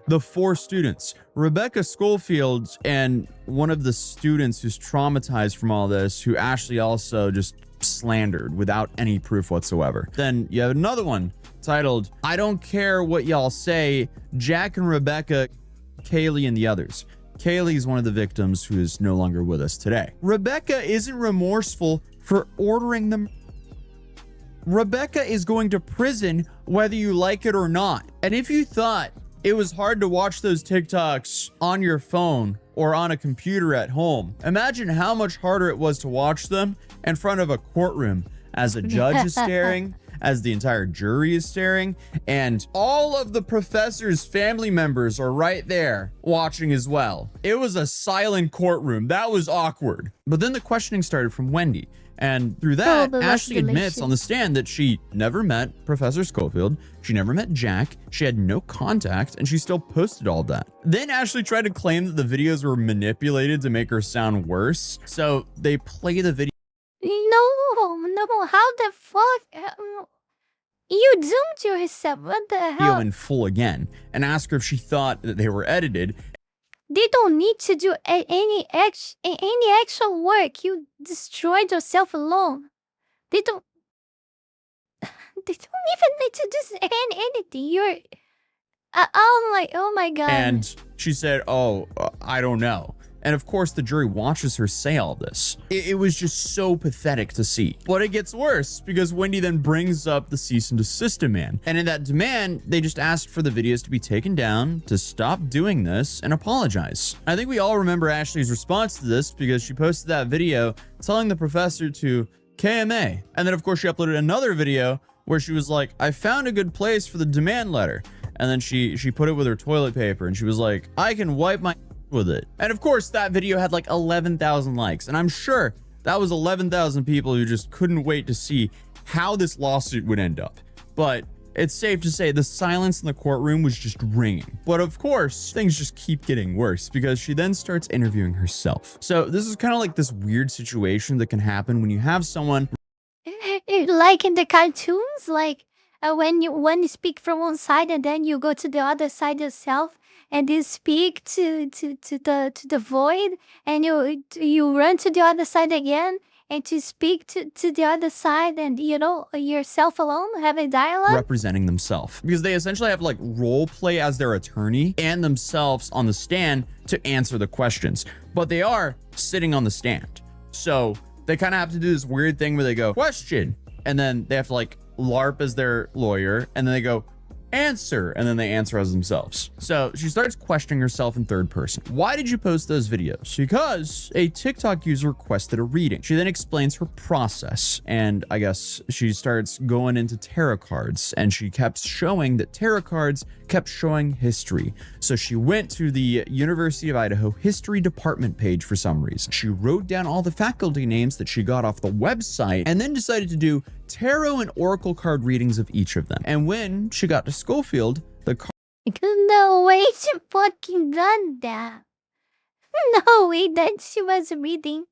the four students, Rebecca Schofield, and one of the students who's traumatized from all this, who Ashley also just slandered without any proof whatsoever. Then you have another one titled, I don't care what y'all say, Jack and Rebecca, Kaylee and the others. Kaylee is one of the victims who is no longer with us today. Rebecca isn't remorseful for ordering them. Rebecca is going to prison whether you like it or not. And if you thought it was hard to watch those TikToks on your phone or on a computer at home, imagine how much harder it was to watch them in front of a courtroom as a judge is staring, as the entire jury is staring, and all of the professor's family members are right there watching as well. It was a silent courtroom. That was awkward. But then the questioning started from Wendy. And through that, Ashley admits on the stand that she never met Professor Schofield, she never met Jack, she had no contact, and she still posted all that. Then Ashley tried to claim that the videos were manipulated to make her sound worse. So they play the video. No, how the fuck? You doomed yourself. What the hell? In full again, and ask her if she thought that they were edited. They don't need to do any actual work. You destroyed yourself alone. They don't even need to do anything. You're oh my god. And she said, oh, I don't know. And of course, the jury watches her say all this. It was just so pathetic to see. But it gets worse because Wendy then brings up the cease and desist demand. And in that demand, they just asked for the videos to be taken down, to stop doing this, and apologize. I think we all remember Ashley's response to this because she posted that video telling the professor to KMA. And then, of course, she uploaded another video where she was like, I found a good place for the demand letter. And then she put it with her toilet paper and she was like, I can wipe my with it. And of course, that video had like 11,000 likes. And I'm sure that was 11,000 people who just couldn't wait to see how this lawsuit would end up. But it's safe to say the silence in the courtroom was just ringing. But of course, things just keep getting worse because she then starts interviewing herself. So this is kind of like this weird situation that can happen when you have someone like in the cartoons, like when you speak from one side and then you go to the other side yourself and you speak to the void and you run to the other side again and to speak to the other side and yourself alone have a dialogue representing themselves, because they essentially have like role play as their attorney and themselves on the stand to answer the questions, but they are sitting on the stand. So they kind of have to do this weird thing where they go question and then they have to like LARP as their lawyer and then they go answer and then they answer as themselves. So she starts questioning herself in third person. Why did you post those videos? Because a TikTok user requested a reading. She then explains her process and I guess she starts going into tarot cards and she kept showing that tarot cards kept showing history. So she went to the University of Idaho history department page for some reason. She wrote down all the faculty names that she got off the website and then decided to do tarot and oracle card readings of each of them. And when she got to Schofield, the card no way she fucking done that. No way that she was reading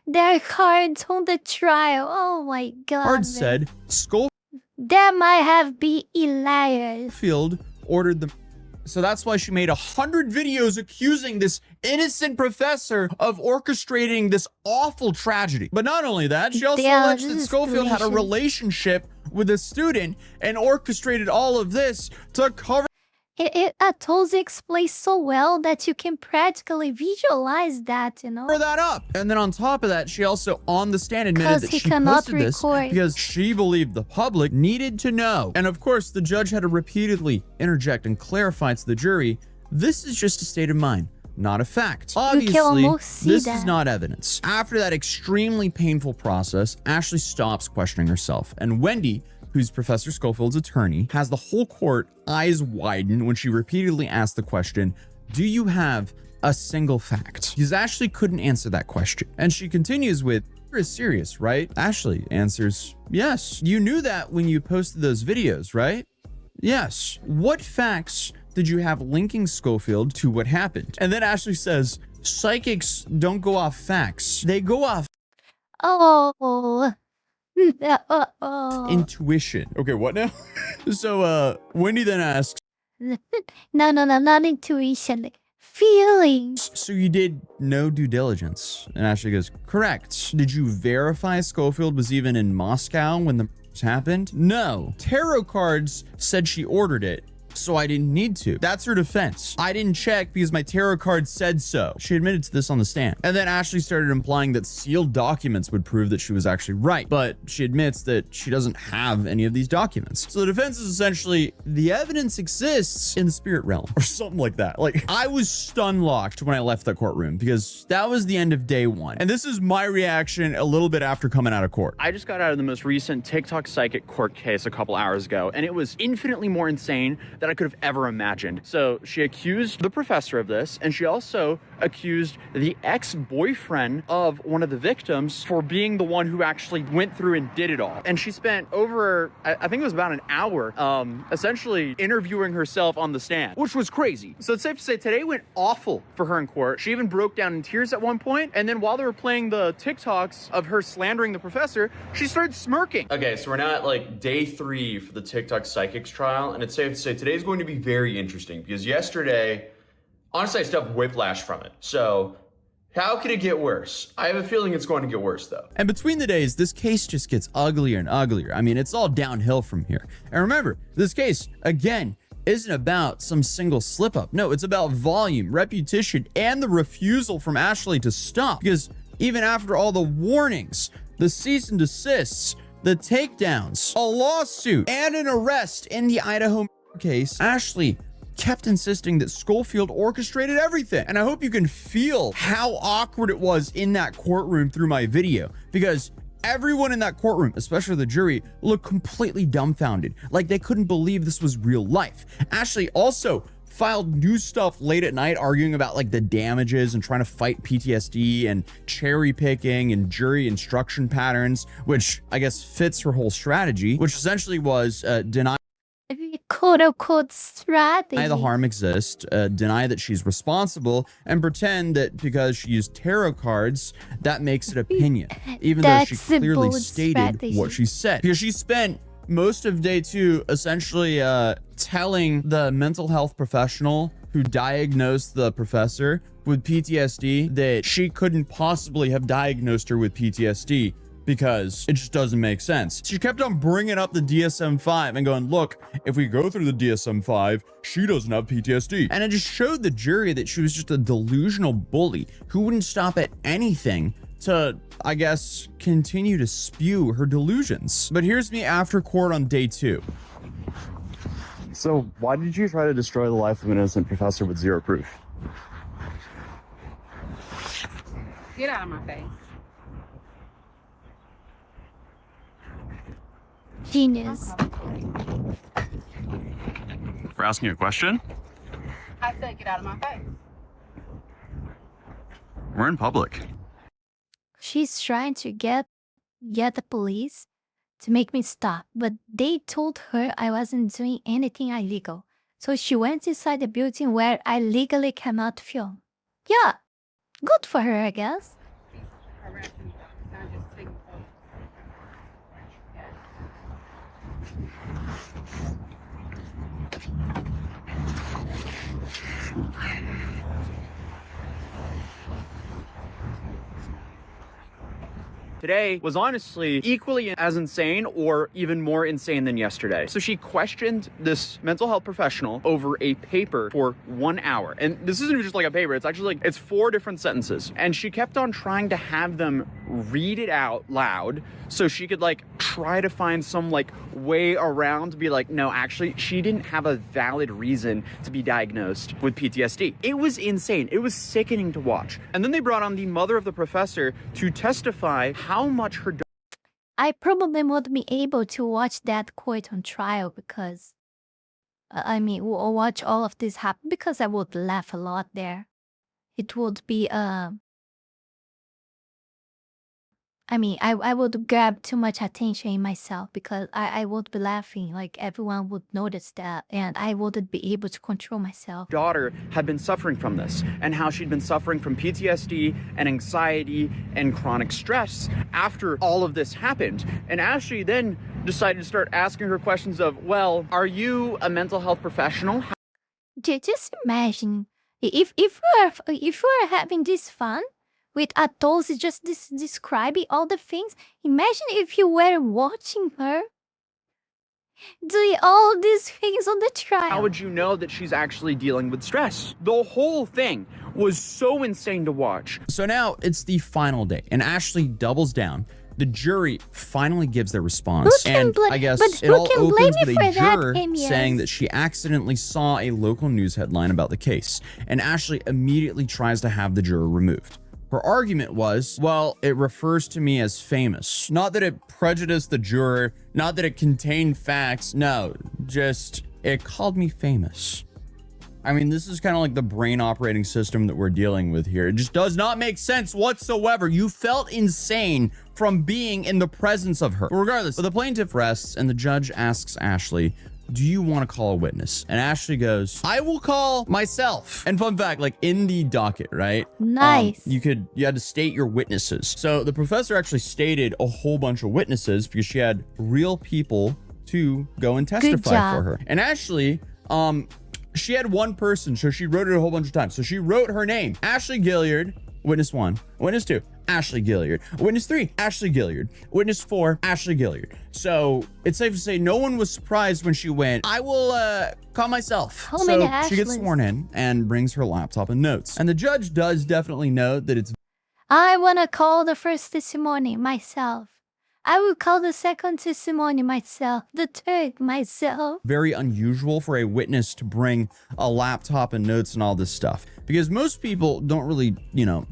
their cards on the trial. Oh my god. said Schofield That might have been hilarious. ordered them. So that's why she made 100 videos accusing this innocent professor of orchestrating this awful tragedy. But not only that, she also alleged that Schofield had a relationship with a student and orchestrated all of this to cover It totally explains so well that you can practically visualize that, that up. And then on top of that, she also on the stand admitted 'Cause that he she cannot posted this record. because she believed the public needed to know. And of course, the judge had to repeatedly interject and clarify to the jury, this is just a state of mind, not a fact. Obviously, almost see this that. is not evidence. After that extremely painful process, Ashley stops questioning herself. And Wendy, who's Professor Schofield's attorney, has the whole court eyes widen when she repeatedly asked the question, do you have a single fact? Because Ashley couldn't answer that question. And she continues with, you're serious, right? Ashley answers, yes. You knew that when you posted those videos, right? Yes. What facts did you have linking Schofield to what happened? And then Ashley says, psychics don't go off facts. They go off Oh. intuition. Okay, what now? So Wendy then asks, No, not intuition. Feelings. so you did no due diligence? And Ashley goes, correct. Did you verify Schofield was even in Moscow when the happened? No. Tarot cards said she ordered it, so I didn't need to. That's her defense. I didn't check because my tarot card said so. She admitted to this on the stand. And then Ashley started implying that sealed documents would prove that she was actually right. But she admits that she doesn't have any of these documents. So the defense is essentially, the evidence exists in the spirit realm or something like that. Like, I was stun locked when I left the courtroom because that was the end of day one. And this is my reaction a little bit after coming out of court. I just got out of the most recent TikTok psychic court case a couple hours ago, and it was infinitely more insane than I could have ever imagined. So she accused the professor of this, and she also accused the ex-boyfriend of one of the victims for being the one who actually went through and did it all. And she spent over, I think it was about an hour, essentially interviewing herself on the stand, which was crazy. So it's safe to say today went awful for her in court. She even broke down in tears at one point, and then while they were playing the TikToks of her slandering the professor, she started smirking. Okay, so we're now at like day 3 for the TikTok psychics trial, and it's safe to say today's going to be very interesting because yesterday, honestly, I still have whiplash from it. So how could it get worse? I have a feeling it's going to get worse though. And between the days, this case just gets uglier and uglier. I mean, it's all downhill from here. And remember, this case, again, isn't about some single slip up. No, it's about volume, repetition, and the refusal from Ashley to stop. Because even after all the warnings, the cease and desists, the takedowns, a lawsuit, and an arrest in the Idaho case, Ashley kept insisting that Schofield orchestrated everything. And I hope you can feel how awkward it was in that courtroom through my video, because everyone in that courtroom, especially the jury, looked completely dumbfounded, like they couldn't believe this was real life. Ashley also filed new stuff late at night, arguing about like the damages and trying to fight PTSD and cherry picking and jury instruction patterns, which I guess fits her whole strategy, which essentially was deny Quote unquote strategy. the harm exists, deny that she's responsible, and pretend that because she used tarot cards, that makes it opinion, even though she That's a clearly bold stated strategy. what she said. Because she spent most of day 2 essentially telling the mental health professional who diagnosed the professor with PTSD that she couldn't possibly have diagnosed her with PTSD because it just doesn't make sense. She kept on bringing up the DSM-5 and going, look, if we go through the DSM-5, she doesn't have PTSD. And it just showed the jury that she was just a delusional bully who wouldn't stop at anything to, I guess, continue to spew her delusions. But here's me after court on day 2. So why did you try to destroy the life of an innocent professor with zero proof? Get out of my face. Genius. For asking a question? I said get out of my face. We're in public. She's trying to get the police to make me stop, but they told her I wasn't doing anything illegal. So she went inside the building where I legally cannot film. Yeah, good for her, I guess. Harassing, not just taking photos. Today was honestly equally as insane or even more insane than yesterday. So she questioned this mental health professional over a paper for 1 hour. And this isn't just like a paper, it's actually like, it's 4 different sentences. And she kept on trying to have them read it out loud so she could like try to find some like way around to be like, no, actually, she didn't have a valid reason to be diagnosed with PTSD. It was insane. It was sickening to watch. And then they brought on the mother of the professor to testify how much her I probably won't be able to watch that court on trial because, we'll watch all of this happen because I would laugh a lot there. It would be, I would grab too much attention in myself because I would be laughing, like everyone would notice that, and I wouldn't be able to control myself. daughter had been suffering from this and how she'd been suffering from PTSD and anxiety and chronic stress after all of this happened. And Ashley then decided to start asking her questions of, well, are you a mental health professional? Just imagine if we're having this fun with adults just describing all the things. Imagine if you were watching her doing all these things on the trial. How would you know that she's actually dealing with stress? The whole thing was so insane to watch. So now it's the final day, and Ashley doubles down. The jury finally gives their response, and I guess it all opens with a juror saying that she accidentally saw a local news headline about the case, and Ashley immediately tries to have the juror removed. Her argument was, well, it refers to me as famous. Not that it prejudiced the juror, not that it contained facts, no, just it called me famous. I mean, this is kind of like the brain operating system that we're dealing with here. It just does not make sense whatsoever. You felt insane from being in the presence of her. But regardless, the plaintiff rests and the judge asks Ashley, do you want to call a witness? And Ashley goes, I will call myself. And fun fact, like in the docket, right? Nice. You had to state your witnesses. So the professor actually stated a whole bunch of witnesses because she had real people to go and testify for her. And Ashley, she had one person, so she wrote it a whole bunch of times. So she wrote her name, Ashley Gilliard, witness 1, witness 2, Ashley Gilliard, witness 3, Ashley Gilliard, witness 4, Ashley Gilliard. So it's safe to say no one was surprised when she went, I will call myself. How many So she gets sworn in and brings her laptop and notes. And the judge does definitely note that it's I want to call the first testimony myself. I will call the second testimony myself, the third myself. very unusual for a witness to bring a laptop and notes and all this stuff because most people don't really,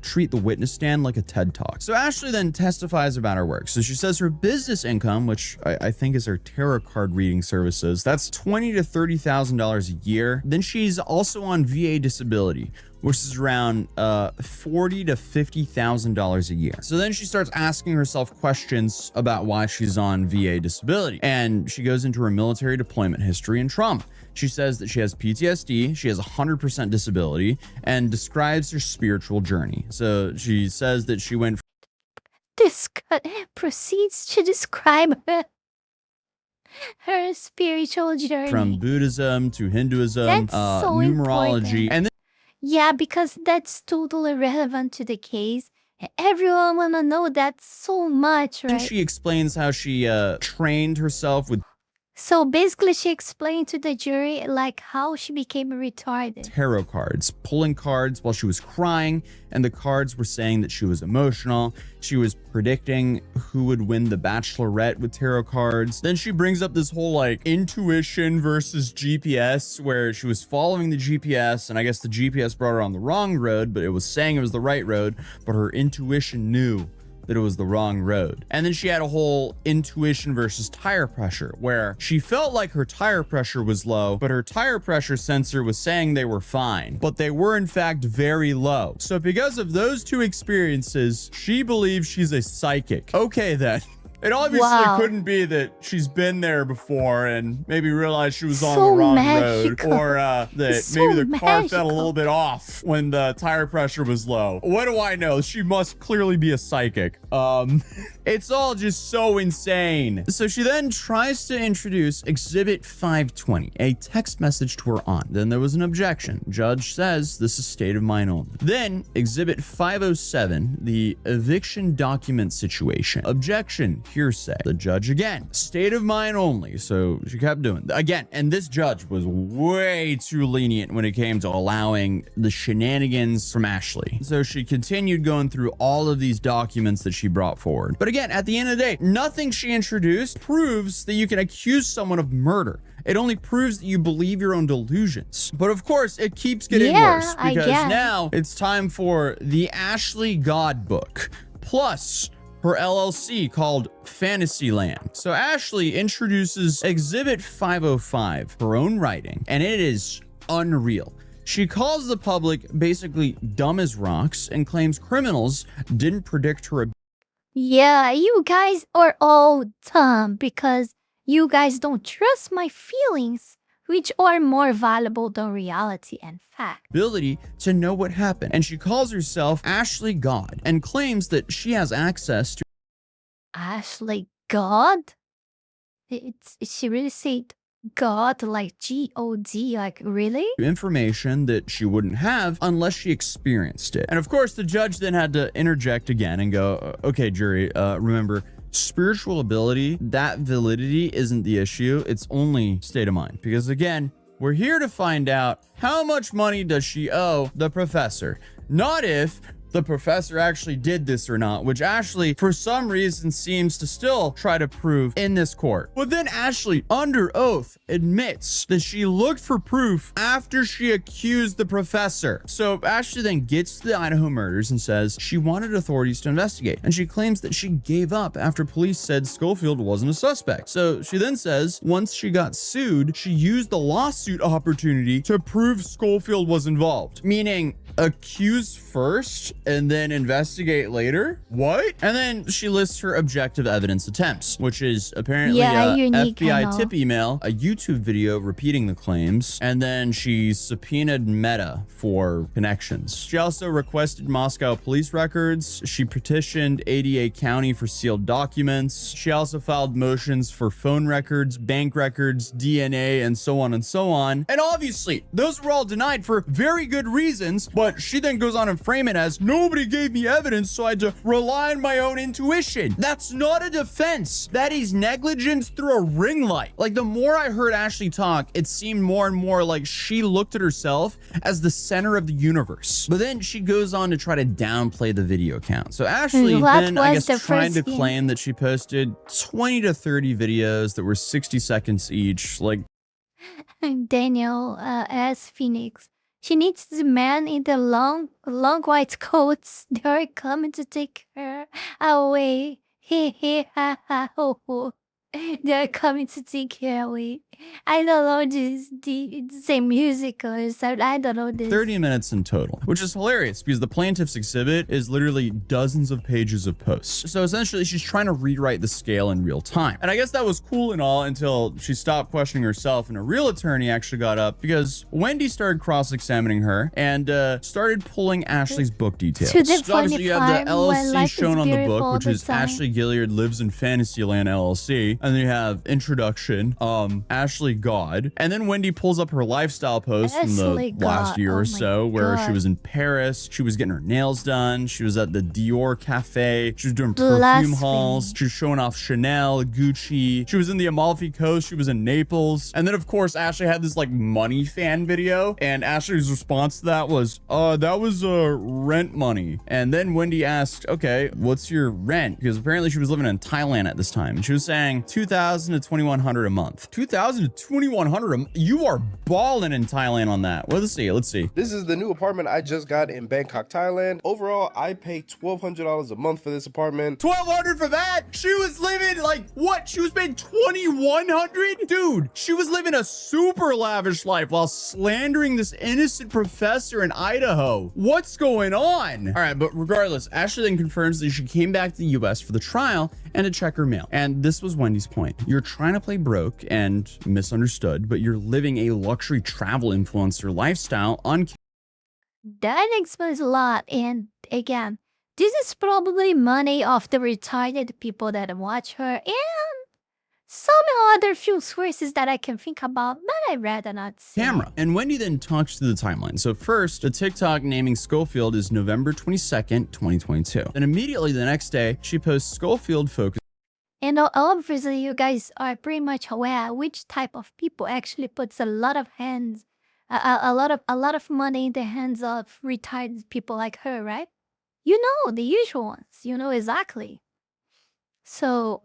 treat the witness stand like a TED Talk. So Ashley then testifies about her work. So she says her business income, which I think is her tarot card reading services, that's $20,000 to $30,000 a year. Then she's also on VA disability, which is around $40,000 to $50,000 a year. So then she starts asking herself questions about why she's on VA disability. And she goes into her military deployment history and trauma. She says that she has PTSD, she has 100% disability, and describes her spiritual journey. So she says that she went This proceeds to describe her Her spiritual journey. From Buddhism to Hinduism, That's so numerology, important. and Yeah, because that's totally relevant to the case. Everyone wanna know that so much, then right? she explains how she trained herself with So basically, she explained to the jury like how she became retarded. tarot cards, pulling cards while she was crying, and the cards were saying that she was emotional. She was predicting who would win the Bachelorette with tarot cards. Then she brings up this whole like intuition versus GPS, where she was following the GPS, and I guess the GPS brought her on the wrong road, but it was saying it was the right road, but her intuition knew that it was the wrong road. And then she had a whole intuition versus tire pressure, where she felt like her tire pressure was low, but her tire pressure sensor was saying they were fine, but they were in fact very low. So because of those two experiences, she believes she's a psychic. Okay then. It obviously couldn't be that she's been there before and maybe realized she was on the wrong road, or that maybe the car fell a little bit off when the tire pressure was low. What do I know? She must clearly be a psychic. It's all just so insane. So she then tries to introduce Exhibit 520, a text message to her aunt. Then there was an objection. Judge says this is state of mind only. Then Exhibit 507, the eviction document situation. Objection, hearsay. The judge again, state of mind only. So she kept doing again, and this judge was way too lenient when it came to allowing the shenanigans from Ashley. So she continued going through all of these documents that she brought forward. But again, at the end of the day, nothing she introduced proves that you can accuse someone of murder. It only proves that you believe your own delusions. But of course, it keeps getting worse, because now it's time for the Ashley God book, plus her LLC called Fantasyland. So Ashley introduces Exhibit 505, her own writing, and it is unreal. She calls the public basically dumb as rocks and claims criminals didn't predict her. Yeah, you guys are all dumb because you guys don't trust my feelings, which are more valuable than reality and fact. Ability to know what happened. And she calls herself Ashley God and claims that she has access to Ashley God? She really said God, like G-O-D, like really? information that she wouldn't have unless she experienced it. And of course, the judge then had to interject again and go, okay, jury, remember, spiritual ability, that validity isn't the issue. It's only state of mind. Because again, we're here to find out how much money does she owe the professor, not if the professor actually did this or not, which Ashley, for some reason, seems to still try to prove in this court. But then Ashley, under oath, admits that she looked for proof after she accused the professor. So Ashley then gets to the Idaho murders and says she wanted authorities to investigate. And she claims that she gave up after police said Schofield wasn't a suspect. So she then says once she got sued, she used the lawsuit opportunity to prove Schofield was involved. Meaning, accuse first and then investigate later? What? And then she lists her objective evidence attempts, which is apparently a FBI tip email, a YouTube video repeating the claims, and then she subpoenaed Meta for connections. She also requested Moscow police records. She petitioned ADA County for sealed documents. She also filed motions for phone records, bank records, DNA, and so on and so on. And obviously, those were all denied for very good reasons, but she then goes on and frame it as nobody gave me evidence, so I had to rely on my own intuition. That's not a defense. That is negligence through a ring light. Like, the more I heard Ashley talk, it seemed more and more like she looked at herself as the center of the universe. But then she goes on to try to downplay the video count. So Ashley then, I guess, trying to claim that she posted 20 to 30 videos that were 60 seconds each. Like, Daniel as Phoenix. She needs the man in the long white coats. They're coming to take her away. He ha ha ho ho. They're coming to take her away. I don't know the same music or something. I don't know this. 30 minutes in total, which is hilarious because the plaintiff's exhibit is literally dozens of pages of posts. So essentially, she's trying to rewrite the scale in real time. And I guess that was cool and all until she stopped questioning herself and a real attorney actually got up because Wendy started cross-examining her and started pulling Ashley's book details. So obviously, you have the LLC shown on the book, which is Ashley Gilliard Lives in Fantasyland LLC. And then you have introduction, Ashley God. And then Wendy pulls up her lifestyle post from the last year or so where she was in Paris. She was getting her nails done. She was at the Dior cafe. She was doing perfume hauls. She was showing off Chanel, Gucci. She was in the Amalfi Coast. She was in Naples. And then of course, Ashley had this like money fan video. And Ashley's response to that was, that was rent money. And then Wendy asked, okay, what's your rent? Because apparently she was living in Thailand at this time. And she was saying $2,000 to $2,100 a month. $2,000 to $2,100 you are balling in Thailand on that. Well, let's see. Let's see. This is the new apartment I just got in Bangkok, Thailand. Overall, I pay $1,200 a month for this apartment. $1,200 for that? She was living like what? She was paying $2,100? Dude, she was living a super lavish life while slandering this innocent professor in Idaho. What's going on? All right, but regardless, Ashley then confirms that she came back to the US for the trial and to check her mail. And this was Wendy's point. You're trying to play broke and misunderstood, but you're living a luxury travel influencer lifestyle on. That explains a lot. And again, this is probably money of the retired people that watch her and some other few sources that I can think about, but I'd rather not say. Camera. And Wendy then talks through the timeline. So first, a TikTok naming Schofield is November 22nd, 2022. Then immediately the next day, she posts Schofield focus. And obviously, you guys are pretty much aware which type of people actually puts a lot of money in the hands of retired people like her, right? You know the usual ones. You know exactly. So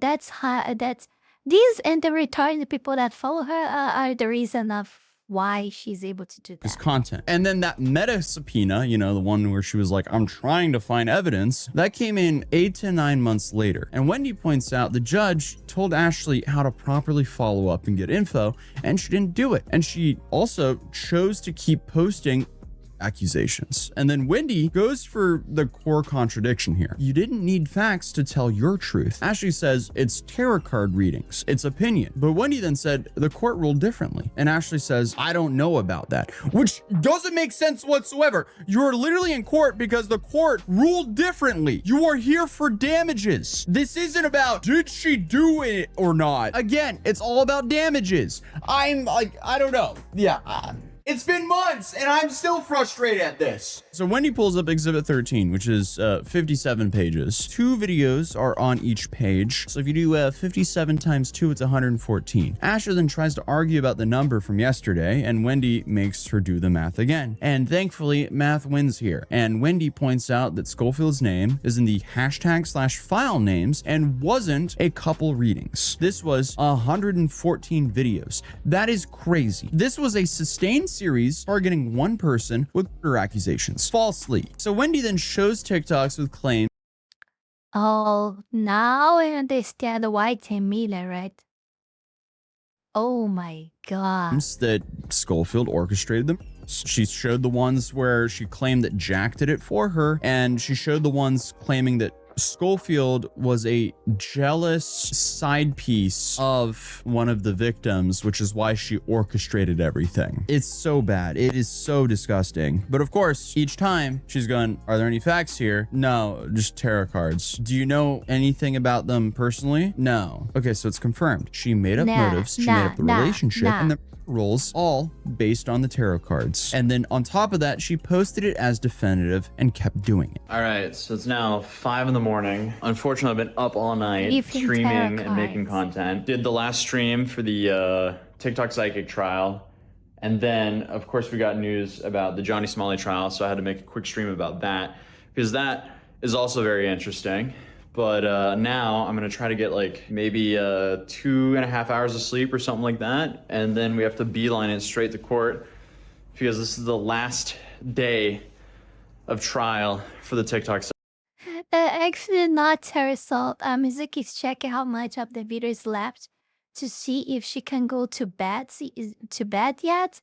that's these and the retired people that follow her are the reason of why she's able to do that. Content. And then that meta subpoena, you know, the one where she was like, I'm trying to find evidence, that came in 8 to 9 months later. And Wendy points out the judge told Ashley how to properly follow up and get info, and she didn't do it. And she also chose to keep posting accusations. And then Wendy goes for the core contradiction here. You didn't need facts to tell your truth. Ashley says it's tarot card readings, it's opinion. But Wendy then said the court ruled differently. And Ashley says, I don't know about that, which doesn't make sense whatsoever. You're literally in court because the court ruled differently. You are here for damages. This isn't about did she do it or not. Again, it's all about damages. I'm like, I don't know. Yeah. It's been months and I'm still frustrated at this. So Wendy pulls up Exhibit 13, which is 57 pages. 2 videos are on each page. So if you do 57 times 2, it's 114. Asher then tries to argue about the number from yesterday, and Wendy makes her do the math again. And thankfully, math wins here. And Wendy points out that Schofield's name is in the hashtag/file names and wasn't a couple readings. This was 114 videos. That is crazy. This was a sustained series targeting one person with murder accusations falsely. So Wendy then shows TikToks with claims. Oh, now I understand why Tim Miller, right? Oh my god. That Schofield orchestrated them. She showed the ones where she claimed that Jack did it for her, and she showed the ones claiming that Schofield was a jealous side piece of one of the victims, which is why she orchestrated everything. It's so bad. It is so disgusting. But of course, each time she's going, are there any facts here? No, just tarot cards. Do you know anything about them personally? No. Okay, so it's confirmed. She made up motives. She made up the relationship and the roles, all based on the tarot cards. And then on top of that, she posted it as definitive and kept doing it. All right, so it's now 5 in the morning. Unfortunately, I've been up all night streaming and making content. Did the last stream for the TikTok psychic trial. And then, of course, we got news about the Johnny Smalley trial, so I had to make a quick stream about that because that is also very interesting. But now I'm gonna try to get like maybe 2.5 hours of sleep or something like that. And then we have to beeline it straight to court because this is the last day of trial for the TikTok. Actually, not her result. Mizuki's checking how much of the video is left to see if she can go to bed. To bed yet?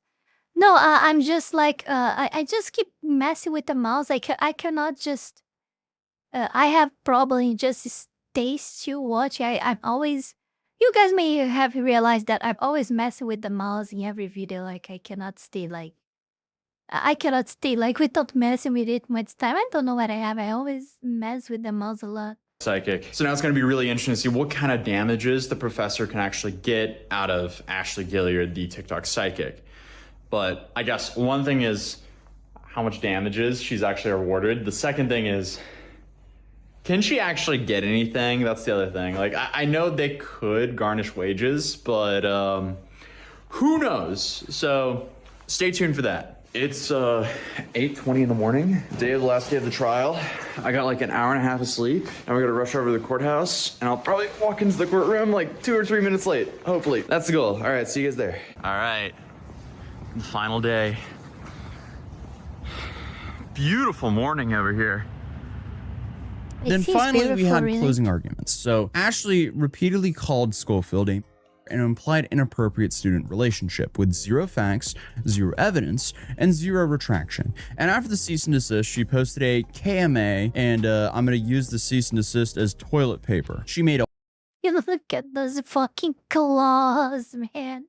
No, I'm just like I just keep messing with the mouse. I cannot just. I have probably just stay still watching. I'm always. You guys may have realized that I'm always messing with the mouse in every video. Like I cannot stay without messing with it much time. I don't know what I have. I always mess with the mouse a lot. psychic. So now it's going to be really interesting to see what kind of damages the professor can actually get out of Ashley Gilliard, the TikTok psychic. But I guess one thing is how much damages she's actually awarded. The second thing is, can she actually get anything? That's the other thing. Like, I know they could garnish wages, but who knows? So stay tuned for that. It's 8:20 in the morning, day of the last day of the trial. I got like an hour and a half of sleep, and we're gonna rush over to the courthouse, and I'll probably walk into the courtroom like 2 or 3 minutes late, hopefully. That's the goal. All right, see you guys there. All right, the final day. Beautiful morning over here. Then finally, we had closing arguments. So Ashley repeatedly called Schofield an implied inappropriate student relationship with zero facts, zero evidence, and zero retraction. And after the cease and desist, she posted a KMA, and I'm going to use the cease and desist as toilet paper. She made a You look at those fucking claws, man.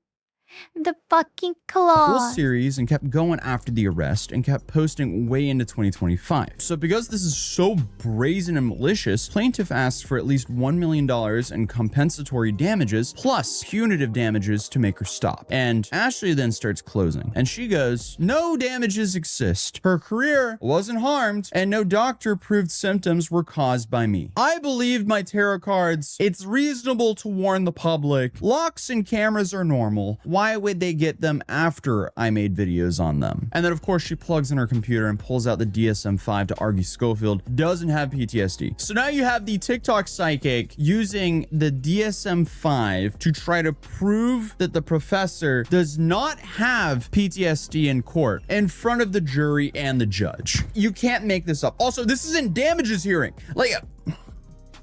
The fucking whole claws. series and kept going after the arrest and kept posting way into 2025. So because this is so brazen and malicious, plaintiff asked for at least $1 million in compensatory damages plus punitive damages to make her stop. And Ashley then starts closing, and she goes, no damages exist. Her career wasn't harmed, and no doctor proved symptoms were caused by me. I believed my tarot cards. It's reasonable to warn the public. Locks and cameras are normal. Why would they get them after I made videos on them? And then of course she plugs in her computer and pulls out the DSM-5 to argue Schofield doesn't have PTSD. So now you have the TikTok psychic using the DSM-5 to try to prove that the professor does not have PTSD in court in front of the jury and the judge. You can't make this up. Also, this is in damages hearing. Like,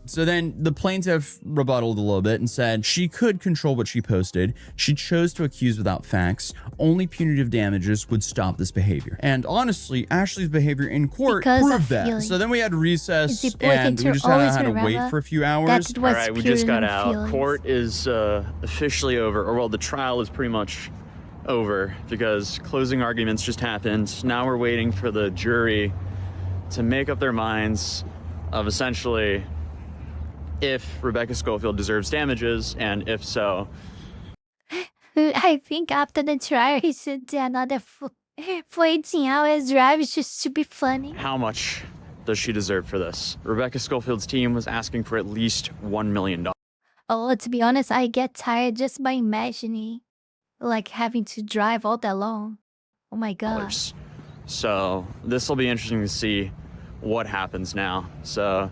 so then the plaintiff rebutted a little bit and said she could control what she posted. She chose to accuse without facts. Only punitive damages would stop this behavior. And honestly, Ashley's behavior in court proved that. So then we had recess, and we just had to wait for a few hours. All right, we just got out. Court is officially over, or well, the trial is pretty much over because closing arguments just happened. Now we're waiting for the jury to make up their minds of essentially if Rebecca Schofield deserves damages, and if so. I think after the trial, he should do another for 18 hours drive just to be funny. How much does she deserve for this? Rebecca Schofield's team was asking for at least $1 million. Oh, to be honest, I get tired just by imagining, like, having to drive all that long. Oh my god. So this will be interesting to see what happens now. So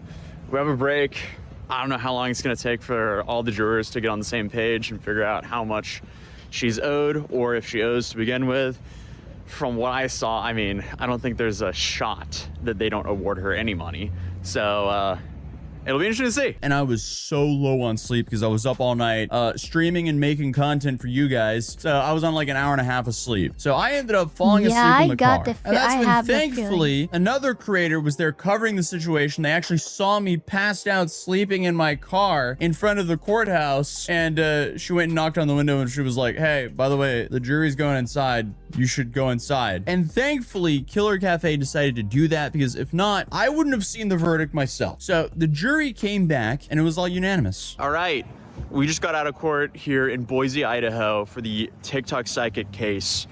we have a break. I don't know how long it's going to take for all the jurors to get on the same page and figure out how much she's owed, or if she owes to begin with. From what I saw, I mean, I don't think there's a shot that they don't award her any money. So it'll be interesting to see. And I was so low on sleep because I was up all night streaming and making content for you guys. So I was on like an hour and a half of sleep. So I ended up falling asleep in the car. And that's when thankfully another creator was there covering the situation. They actually saw me passed out sleeping in my car in front of the courthouse. And she went and knocked on the window and she was like, hey, by the way, the jury's going inside. You should go inside. And thankfully, Killer Cafe decided to do that because if not, I wouldn't have seen the verdict myself. So the jury came back and it was all unanimous. All right, we just got out of court here in Boise, Idaho for the TikTok psychic case.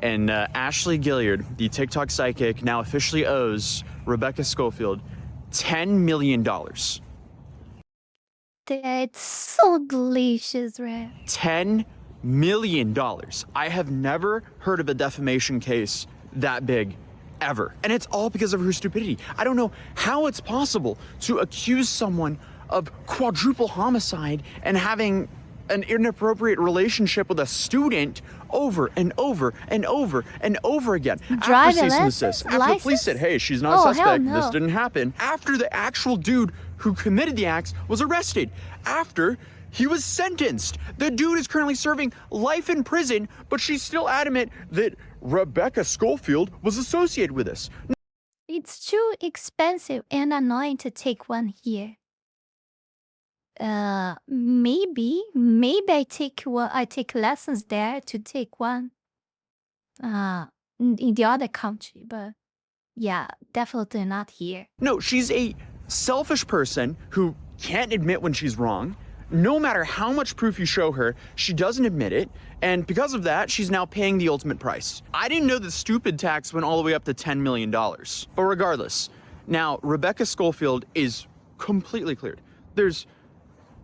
And Ashley Gilliard, the TikTok psychic, now officially owes Rebecca Schofield $10 million. It's so delicious, right? $10 million. I have never heard of a defamation case that big ever. And it's all because of her stupidity. I don't know how it's possible to accuse someone of quadruple homicide and having an inappropriate relationship with a student over and over and over and over again. After cease and desist, after the police said, hey, she's not a suspect, this didn't happen. After the actual dude who committed the acts was arrested. After he was sentenced. The dude is currently serving life in prison, but she's still adamant that Rebecca Schofield was associated with this. It's too expensive and annoying to take one here. Maybe I take lessons there to take one. In the other country, but yeah, definitely not here. No, she's a selfish person who can't admit when she's wrong. No matter how much proof you show her, she doesn't admit it, and because of that, she's now paying the ultimate price. I didn't know that stupid tax went all the way up to $10 million. But regardless, now Rebecca Schofield is completely cleared. There's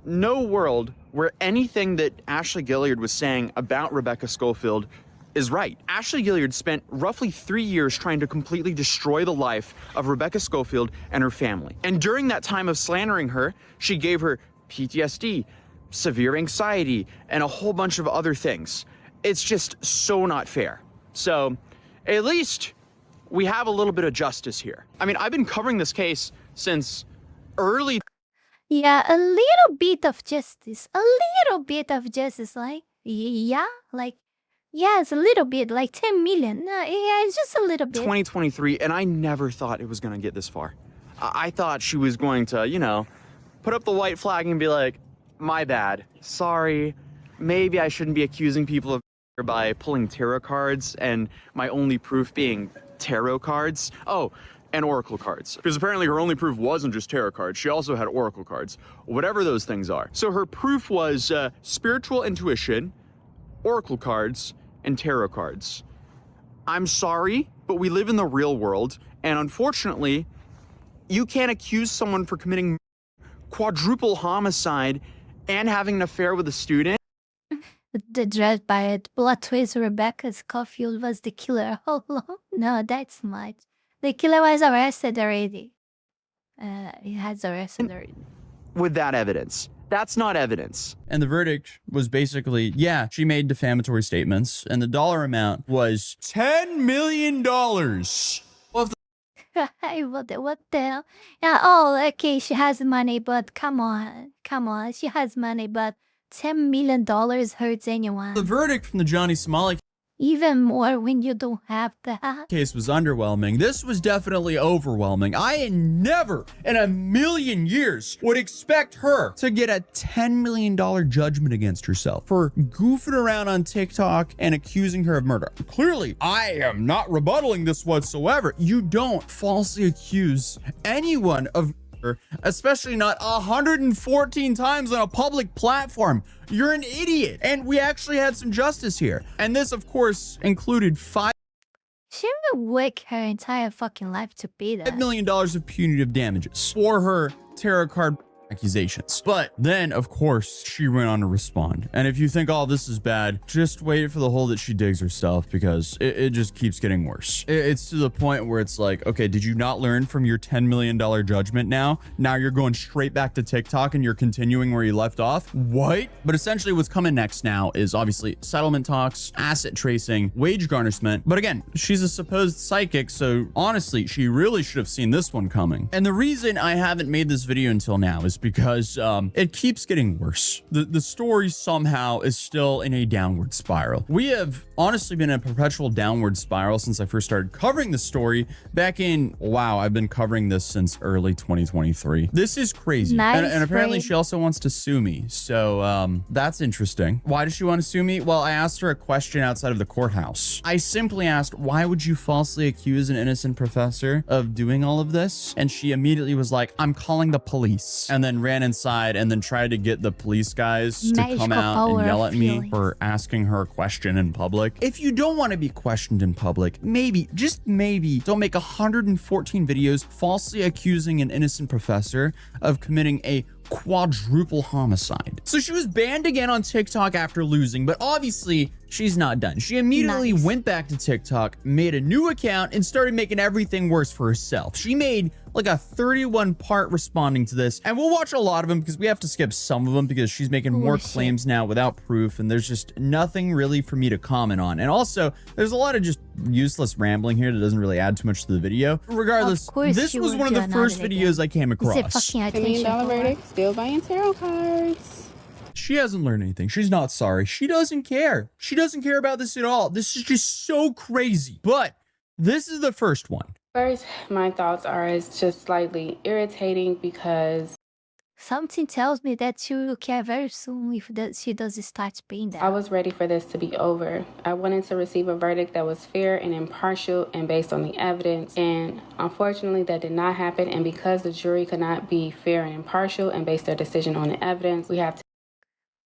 no world where anything that Ashley Gilliard was saying about Rebecca Schofield is right. Ashley Gilliard spent roughly 3 years trying to completely destroy the life of Rebecca Schofield and her family. And during that time of slandering her, she gave her PTSD, severe anxiety, and a whole bunch of other things. It's just so not fair. So at least we have a little bit of justice here. I mean, I've been covering this case since early. Yeah, a little bit of justice. A little bit of justice. Like, yeah, like, yeah, it's a little bit, like 10 million. Yeah, it's just a little bit. 2023, and I never thought it was going to get this far. I thought she was going to, you know, put up the white flag and be like, my bad, sorry, maybe I shouldn't be accusing people of by pulling tarot cards and my only proof being tarot cards. Oh, and oracle cards. Because apparently her only proof wasn't just tarot cards, she also had oracle cards, whatever those things are. So her proof was spiritual intuition, oracle cards, and tarot cards. I'm sorry, but we live in the real world, and unfortunately, you can't accuse someone for committing quadruple homicide and having an affair with a student. The dread by it. Plot twist: Rebecca Schofield was the killer all along. No, that's smart. The killer was arrested already. He has arrested already. With that evidence. That's not evidence. And the verdict was basically, yeah, she made defamatory statements, and the dollar amount was $10 million. Hey, what the hell? Yeah, oh, okay, she has money, but come on, she has money, but $10 million hurts anyone. The verdict from the Johnny Somali Even more when you don't have that. case was underwhelming. This was definitely overwhelming. I never in a million years would expect her to get a $10 million judgment against herself for goofing around on TikTok and accusing her of murder. Clearly, I am not rebutting this whatsoever. You don't falsely accuse anyone of murder, especially not 114 times on a public platform. You're an idiot. And we actually had some justice here. And this, of course, included She would work her entire fucking life to pay that. $5 million of punitive damages for her tarot card accusations. But then, of course, she went on to respond. And if you think all this is bad, just wait for the hole that she digs herself, because it just keeps getting worse. It's to the point where it's like, okay, did you not learn from your $10 million judgment now? Now you're going straight back to TikTok and you're continuing where you left off? What? But essentially what's coming next now is obviously settlement talks, asset tracing, wage garnishment. But again, she's a supposed psychic, so honestly, she really should have seen this one coming. And the reason I haven't made this video until now is because it keeps getting worse. The story somehow is still in a downward spiral. We have honestly been in a perpetual downward spiral since I first started covering the story back in, wow, I've been covering this since early 2023. This is crazy. Nice, and apparently Ray. she also wants to sue me. So that's interesting. Why does she want to sue me? Well, I asked her a question outside of the courthouse. I simply asked, why would you falsely accuse an innocent professor of doing all of this? And she immediately was like, I'm calling the police. And then ran inside and then tried to get the police guys to Magical come out and power yell of at me feelings. for asking her a question in public. If you don't want to be questioned in public, maybe, just maybe, don't make 114 videos falsely accusing an innocent professor of committing a quadruple homicide. So she was banned again on TikTok after losing, but obviously she's not done. She immediately Nice. went back to TikTok, made a new account, and started making everything worse for herself. She made like a 31 part responding to this, and we'll watch a lot of them because we have to skip some of them because she's making more shit. claims now without proof, and there's just nothing really for me to comment on. And also, there's a lot of just useless rambling here that doesn't really add too much to the video. Regardless, Of course this she was would one of do the another first video. videos I came Is across. it fucking $10 million attention for? verdict, still buying tarot cards. She hasn't learned anything. She's not sorry. She doesn't care. She doesn't care about this at all. This is just so crazy. But this is the first one. First, my thoughts are it's just slightly irritating because Something tells me that she will care very soon if she does start paying that. I was ready for this to be over. I wanted to receive a verdict that was fair and impartial and based on the evidence. And unfortunately, that did not happen. And because the jury could not be fair and impartial and base their decision on the evidence, we have to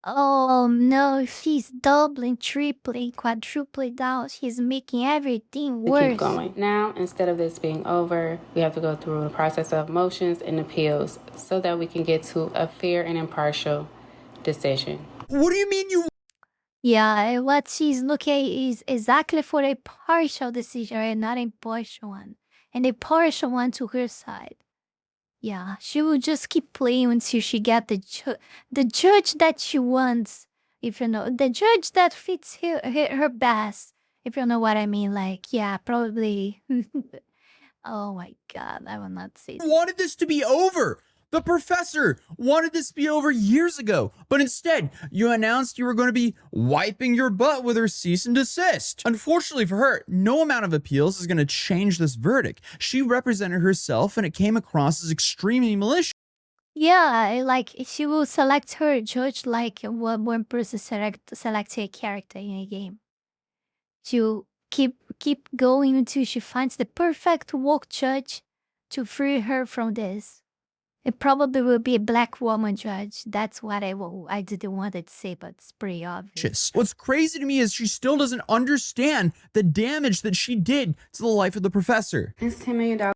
Oh no, she's doubling, tripling, quadrupling down. She's making everything worse. keep going. Now, instead of this being over, we have to go through the process of motions and appeals so that we can get to a fair and impartial decision. What do you mean you Yeah, what she's looking is exactly for a partial decision and not a impartial one. And a partial one to her side. Yeah, she will just keep playing until she get the judge that she wants. If you know, the judge that fits her best. If you know what I mean, like, yeah, probably. Oh my god, I will not say that. wanted this to be over? The professor wanted this to be over years ago, but instead, you announced you were going to be wiping your butt with her cease and desist. Unfortunately for her, no amount of appeals is going to change this verdict. She represented herself and it came across as extremely malicious. Yeah, like she will select her judge like one person select a character in a game. She'll keep going until she finds the perfect woke judge to free her from this. It probably will be a black woman judge. That's what I didn't want to say, but it's pretty obvious. What's crazy to me is she still doesn't understand the damage that she did to the life of the professor. It's $10 million.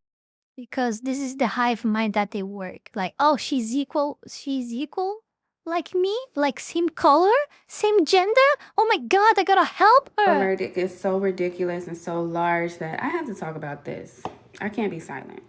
Because this is the hive mind that they work. Like, oh, she's equal like me? Like same color? Same gender? Oh my god, I gotta help The her. verdict is so ridiculous and so large that I have to talk about this. I can't be silent.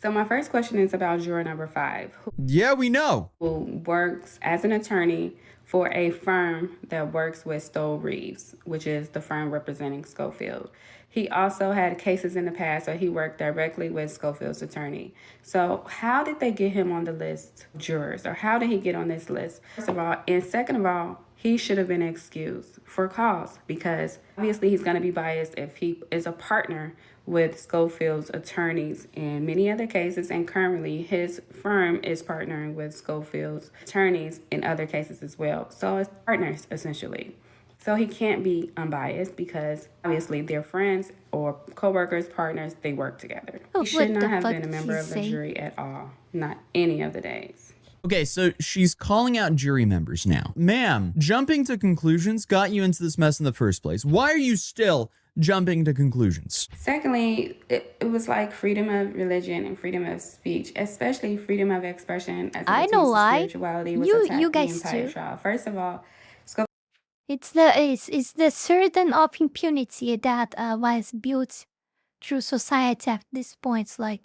So my first question is about juror number 5, Yeah, we know. who works as an attorney for a firm that works with Stowe Reeves, which is the firm representing Schofield. He also had cases in the past where he worked directly with Schofield's attorney. So how did they get him on the list of jurors, or how did he get on this list? First of all, and second of all, he should have been excused for cause, because obviously he's going to be biased if he is a partner with Schofield's attorneys in many other cases, and currently his firm is partnering with Schofield's attorneys in other cases as well. So it's partners, essentially. So he can't be unbiased because obviously they're friends or co-workers, partners, they work together. Oh, He should what not the have fuck been a did member he of the say? jury at all, not any of the days. Okay, so she's calling out jury members now. Ma'am, jumping to conclusions got you into this mess in the first place. Why are you still jumping to conclusions? Secondly, it was like freedom of religion and freedom of speech, especially freedom of expression as it I pertains know to why. spirituality was You attacked the guys entire too. trial. First of all, It's the certain of impunity that was built through society at this point. Like,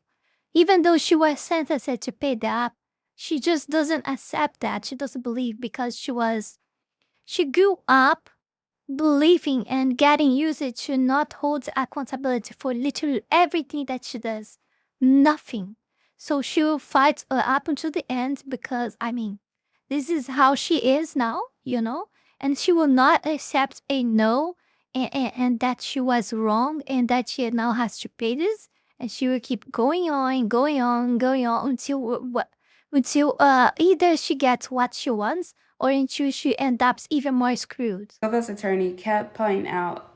even though she was sentenced to pay the up, she just doesn't accept that. She doesn't believe because she grew up believing and getting used to not hold accountability for literally everything that she does. Nothing. So she will fight up until the end because, I mean, this is how she is now, you know? And she will not accept a no and that she was wrong and that she now has to pay this. And she will keep going on until either she gets what she wants or until she ends up even more screwed. Schofield's attorney kept pointing out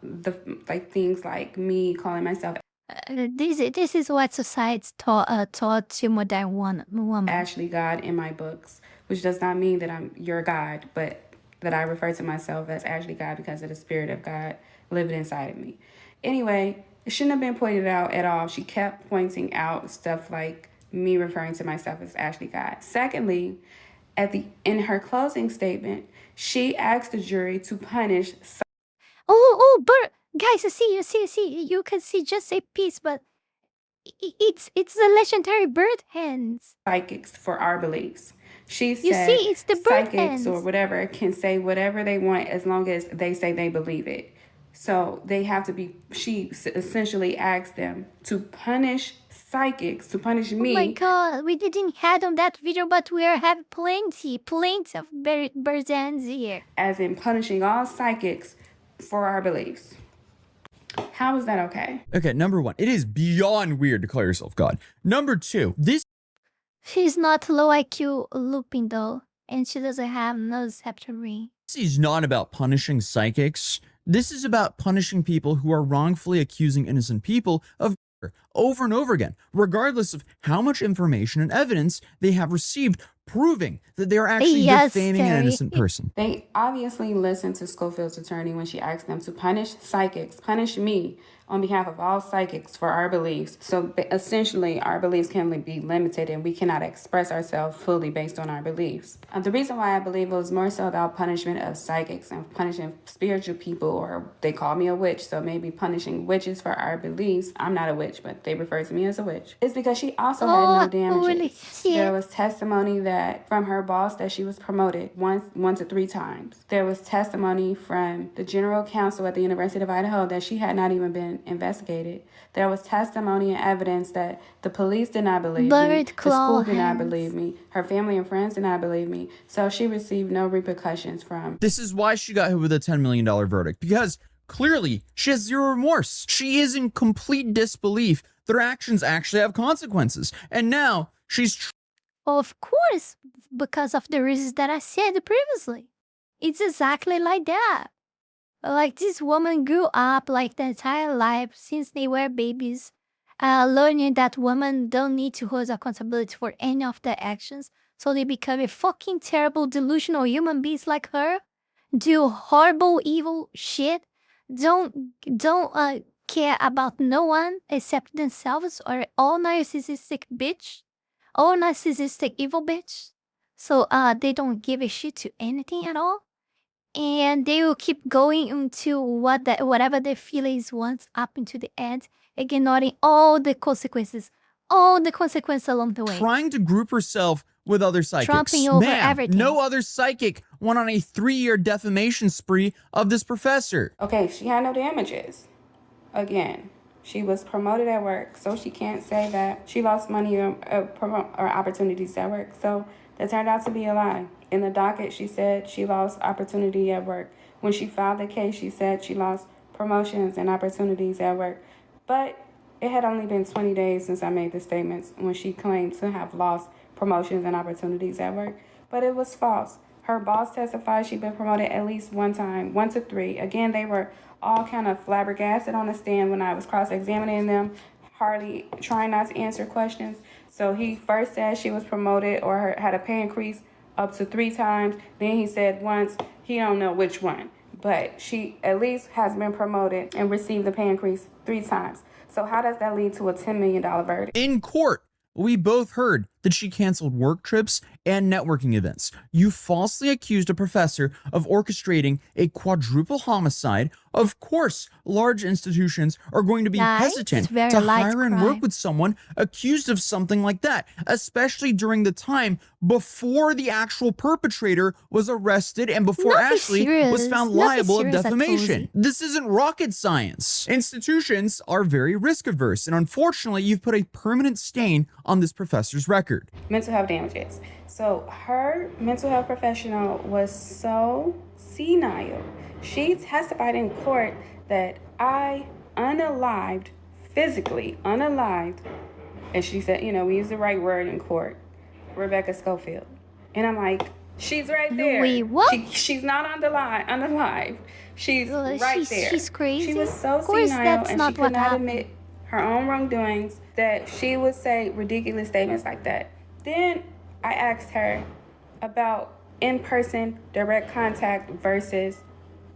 things like me calling myself This is what society taught to modern woman. Ashley God in my books, which does not mean that I'm your God, but that I refer to myself as Ashley God because of the spirit of God living inside of me. Anyway, it shouldn't have been pointed out at all. She kept pointing out stuff like me referring to myself as Ashley God. Secondly, in her closing statement, she asked the jury to punish Guys, you see, you can see just a piece, but it's the legendary bird hands. psychics for our beliefs. She You said see, it's the bird psychics or hands. whatever can say whatever they want as long as they say they believe it. So they have to be, she essentially asked them to punish psychics, to punish Oh my me god, we didn't have on that video, but we are having plenty of bird hands here. as in punishing all psychics for our beliefs. How is that okay? Okay, number one, it is beyond weird to call yourself God. Number two, this She's not low IQ looping though, and she doesn't have no ring. This is not about punishing psychics. This is about punishing people who are wrongfully accusing innocent people of over and over again, regardless of how much information and evidence they have received proving that they are actually defaming an innocent person. They obviously listened to Schofield's attorney when she asked them to punish psychics, punish me on behalf of all psychics for our beliefs. So essentially, our beliefs can be limited and we cannot express ourselves fully based on our beliefs. The reason why I believe it was more so about punishment of psychics and punishing spiritual people, or they call me a witch, so maybe punishing witches for our beliefs. I'm not a witch, but they refer to me as a witch. It's because she also had no damages. Really? There was testimony that from her boss that she was promoted one to 3 times. There was testimony from the general counsel at the University of Idaho that she had not even been investigated. There was testimony and evidence that the police did not believe me, the school did not believe me, her family and friends did not believe me. So she received no repercussions from. This is why she got hit with a $10 million verdict, because clearly she has zero remorse. She is in complete disbelief that her actions actually have consequences. And now she's Of course, because of the reasons that I said previously. It's exactly like that. Like, this woman grew up like the entire life since they were babies, learning that women don't need to hold accountability for any of their actions, so they become a fucking terrible delusional human beings like her, do horrible evil shit, don't care about no one except themselves, or all narcissistic bitch, all narcissistic evil bitch. So they don't give a shit to anything at all. And they will keep going into whatever their feelings want up into the end, ignoring all the consequences along the way. trying to group herself with other psychics. Trumping over Ma'am, everything. no other psychic went on a 3-year defamation spree of this professor. Okay, she had no damages. Again, she was promoted at work, so she can't say that she lost money or opportunities at work. So that turned out to be a lie. In the docket, she said she lost opportunity at work. When she filed the case, she said she lost promotions and opportunities at work. But it had only been 20 days since I made the statements when she claimed to have lost promotions and opportunities at work. But it was false. Her boss testified she'd been promoted at least one time, 1 to 3. Again, they were all kind of flabbergasted on the stand when I was cross-examining them, hardly trying not to answer questions. So he first said she was promoted or had a pay increase up to 3 times. Then he said once, he don't know which one. But she at least has been promoted and received the pay increase 3 times. So how does that lead to a $10 million verdict? In court, we both heard that she canceled work trips and networking events. You falsely accused a professor of orchestrating a quadruple homicide. Of course, large institutions are going to be hesitant to hire and work with someone accused of something like that, especially during the time before the actual perpetrator was arrested and before Ashley was found liable of defamation. This isn't rocket science. Institutions are very risk averse, and unfortunately, you've put a permanent stain on this professor's record. Mental health damages. So her mental health professional was so senile. She testified in court that I unalived, physically unalived, and she said, you know, we use the right word in court, Rebecca Schofield. And I'm like, she's right there. Wait, what? She's not unalived. She's right there. She's crazy. She was so of course, senile that's and not she could what not happened. admit her own wrongdoings, that she would say ridiculous statements like that. Then I asked her about in-person direct contact versus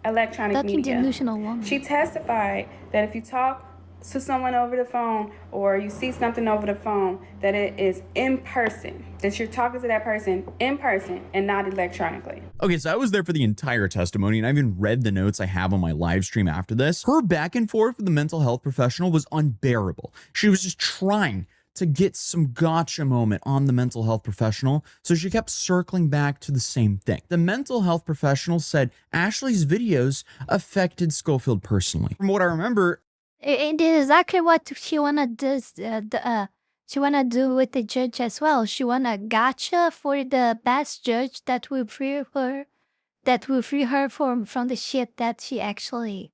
electronic media. Delusional woman. She testified that if you talk to someone over the phone or you see something over the phone, that it is in person, that you're talking to that person in person and not electronically. Okay, so I was there for the entire testimony, and I even read the notes I have on my live stream after this. Her back and forth with the mental health professional was unbearable. She was just trying to get some gotcha moment on the mental health professional, so she kept circling back to the same thing. The mental health professional said Ashley's videos affected Schofield personally. From what I remember, it is exactly what she wanna do. She wanna do with the judge as well. She wanna gotcha for the best judge that will free her, from the shit that she actually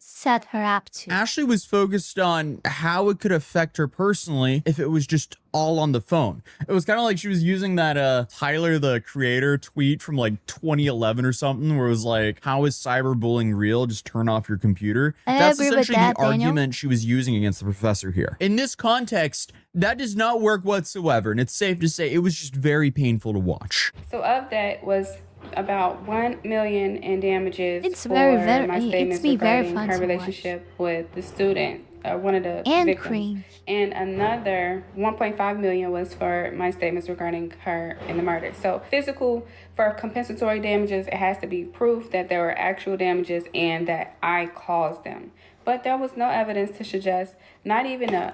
set her up to. Ashley was focused on how it could affect her personally if it was just all on the phone. It was kind of like she was using that Tyler the Creator tweet from like 2011 or something, where it was like, how is cyberbullying real? Just turn off your computer. That's essentially the argument she was using against the professor here. In this context, that does not work whatsoever, and it's safe to say it was just very painful to watch. So of that was about $1 million in damages for my statements regarding her relationship with the student, one of the victims. Cream. And another $1.5 million was for my statements regarding her and the murder. So physical, for compensatory damages, it has to be proof that there were actual damages and that I caused them. But there was no evidence to suggest, not even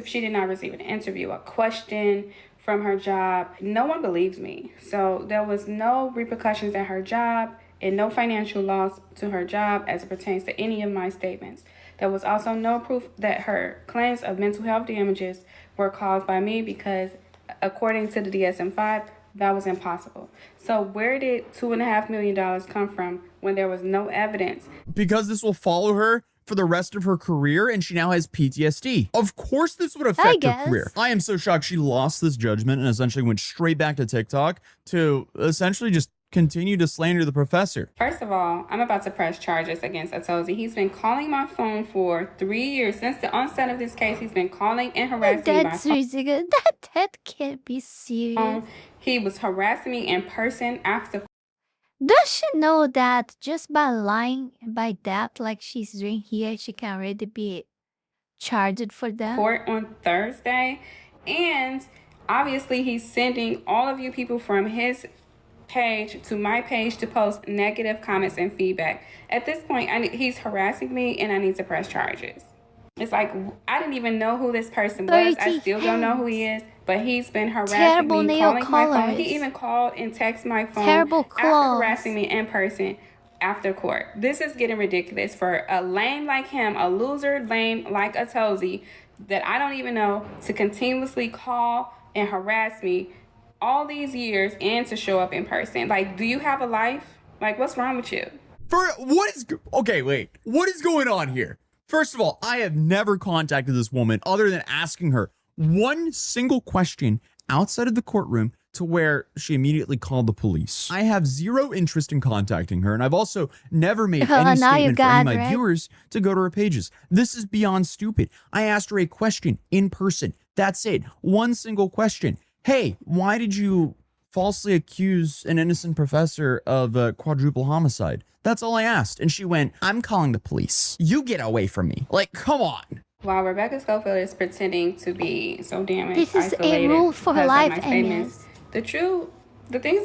she did not receive an interview, a question from her job. No one believes me. So there was no repercussions at her job and no financial loss to her job as it pertains to any of my statements. There was also no proof that her claims of mental health damages were caused by me because according to the DSM-5, that was impossible. So where did $2.5 million come from when there was no evidence? Because this will follow her for the rest of her career, and she now has PTSD. Of course this would affect her career. I am so shocked she lost this judgment and essentially went straight back to TikTok to essentially just continue to slander the professor. First of all, I'm about to press charges against Atozi. He's been calling my phone for 3 years. Since the onset of this case, he's been calling and harassing me by phone. That can't be serious. He was harassing me in person after. Does she know that just by lying by that, like she's doing here, she can already be charged for that? Court on Thursday, and obviously he's sending all of you people from his page to my page to post negative comments and feedback. At this point, he's harassing me, and I need to press charges. It's like, I didn't even know who this person was. I still don't know who he is, but he's been harassing me, calling my phone. He even called and texted my phone after harassing me in person after court. This is getting ridiculous for a lame like him, a loser lame like Atozi that I don't even know, to continuously call and harass me all these years and to show up in person. Like, do you have a life? Like, what's wrong with you? Okay, wait. What is going on here? First of all, I have never contacted this woman other than asking her one single question outside of the courtroom to where she immediately called the police. I have zero interest in contacting her, and I've also never made any statement for any of my viewers to go to her pages. This is beyond stupid. I asked her a question in person. That's it. One single question. Hey, why did you falsely accuse an innocent professor of a quadruple homicide? That's all I asked. And she went, I'm calling the police. You get away from me. Like, come on. While Rebecca Schofield is pretending to be so damaged, this is a rule for her life, the things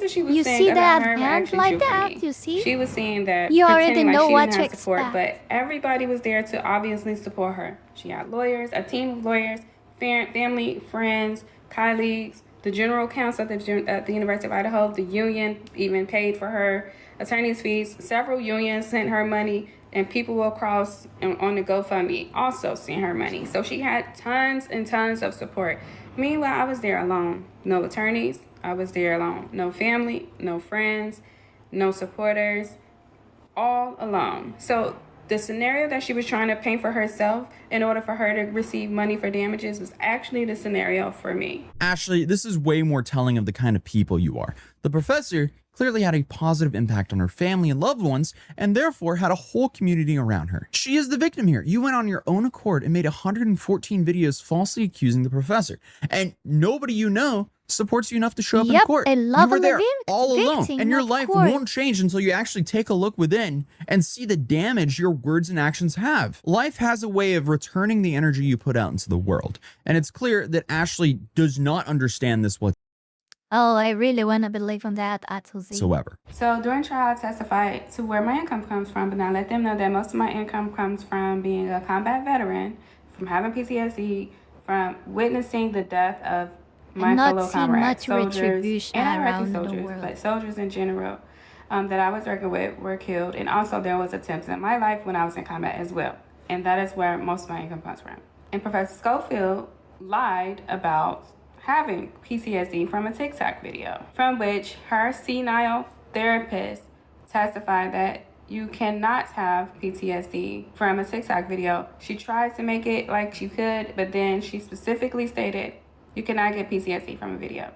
that she was you saying see about that her were hand actually like true that? for me. You see? She was saying that you already pretending know like what she to didn't have support, expect. but everybody was there to obviously support her. She had lawyers, a team of lawyers, family, friends, colleagues, the general counsel at the University of Idaho, the union even paid for her attorney's fees. Several unions sent her money, and people across on the GoFundMe also sent her money. So she had tons and tons of support. Meanwhile, I was there alone. No attorneys. I was there alone. No family, no friends, no supporters, all alone. So the scenario that she was trying to paint for herself in order for her to receive money for damages was actually the scenario for me. Ashley, this is way more telling of the kind of people you are. The professor clearly had a positive impact on her family and loved ones, and therefore had a whole community around her. She is the victim here. You went on your own accord and made 114 videos falsely accusing the professor, and nobody you know supports you enough to show up in court. You were there all alone, and your life won't change until you actually take a look within and see the damage your words and actions have. Life has a way of returning the energy you put out into the world, and it's clear that Ashley does not understand this whatsoever. Oh, I really want to believe on that, whatsoever. So during trial, I testified to where my income comes from, but I let them know that most of my income comes from being a combat veteran, from having PTSD, from witnessing the death of my fellow comrades, soldiers, and Iraqi soldiers, but soldiers in general that I was working with were killed. And also there was attempts in my life when I was in combat as well. And that is where most of my income comes from. And Professor Schofield lied about having PTSD from a TikTok video, from which her senile therapist testified that You cannot have PTSD from a TikTok video. She tried to make it like she could, but then she specifically stated you cannot get PTSD from a video.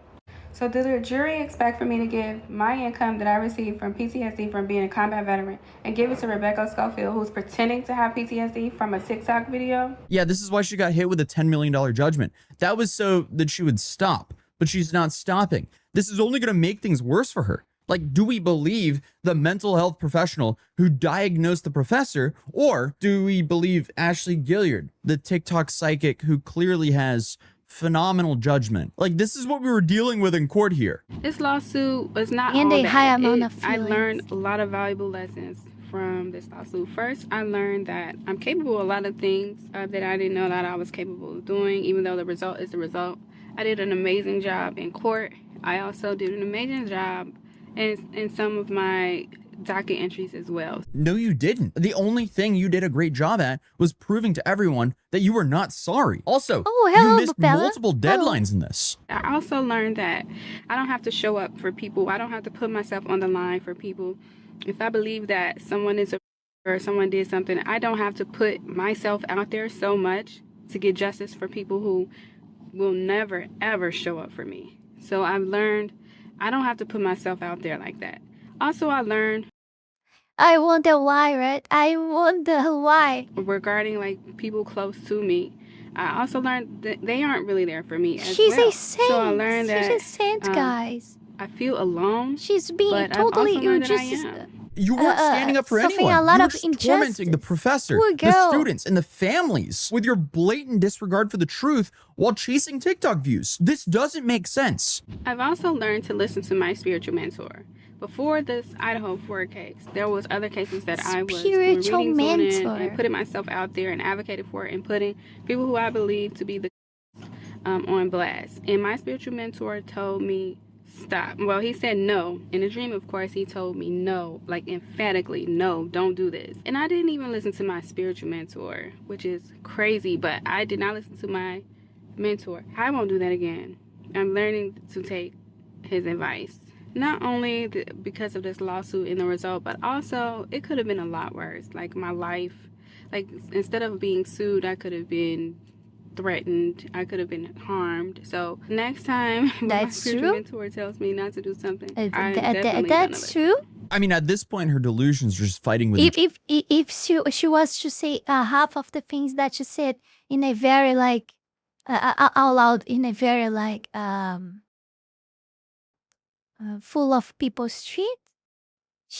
So did the jury expect for me to give my income that I received from PTSD from being a combat veteran and give it to Rebecca Schofield, who's pretending to have PTSD from a TikTok video? Yeah, this is why she got hit with a $10 million judgment. That was so that she would stop, but she's not stopping. This is only going to make things worse for her. Like, do we believe the mental health professional who diagnosed the professor, or do we believe Ashley Gilliard, the TikTok psychic who clearly has phenomenal judgment? Like, this is what we were dealing with in court here. This lawsuit was not And all a bad. high amount of I feelings. learned a lot of valuable lessons from this lawsuit. First, I learned that I'm capable of a lot of things that I didn't know that I was capable of doing, even though the result is the result. I did an amazing job in court. I also did an amazing job in some of my docket entries as well. No, you didn't. The only thing you did a great job at was proving to everyone that you were not sorry. Also, Oh, hello, you missed Bella. multiple deadlines in this. I also learned that I don't have to show up for people. I don't have to put myself on the line for people. If I believe that someone is a or someone did something, I don't have to put myself out there so much to get justice for people who will never, ever show up for me. So I've learned I don't have to put myself out there like that. Also, I learned I wonder why, right? I wonder why. regarding like people close to me, I also learned that they aren't really there for me as She's well. a saint. So I learned that She's a saint, guys. I feel alone. She's being but totally I've also learned that I injustice. am. You weren't standing up for suffering anyone. a lot You were of just tormenting the injustice. professor, Poor the girl. students, and the families with your blatant disregard for the truth while chasing TikTok views. This doesn't make sense. I've also learned to listen to my spiritual mentor. Before this Idaho 4 case, there was other cases that I was doing Spiritual readings on it mentor. and putting myself out there and advocated for it and putting people who I believe to be the on blast. And my spiritual mentor told me, stop. Well, he said no. In a dream, of course, he told me no, like emphatically, no, don't do this. And I didn't even listen to my spiritual mentor, which is crazy, but I did not listen to my mentor. I won't do that again. I'm learning to take his advice. Not only because of this lawsuit and the result, but also it could have been a lot worse. Like my life, like instead of being sued, I could have been threatened. I could have been harmed. So next time my That's spiritual true. mentor tells me not to do something, I'm That- definitely that's gonna true. I mean, at this point, her delusions are just fighting with each If she was to say half of the things that she said in a very like out loud, in a very like full of people street,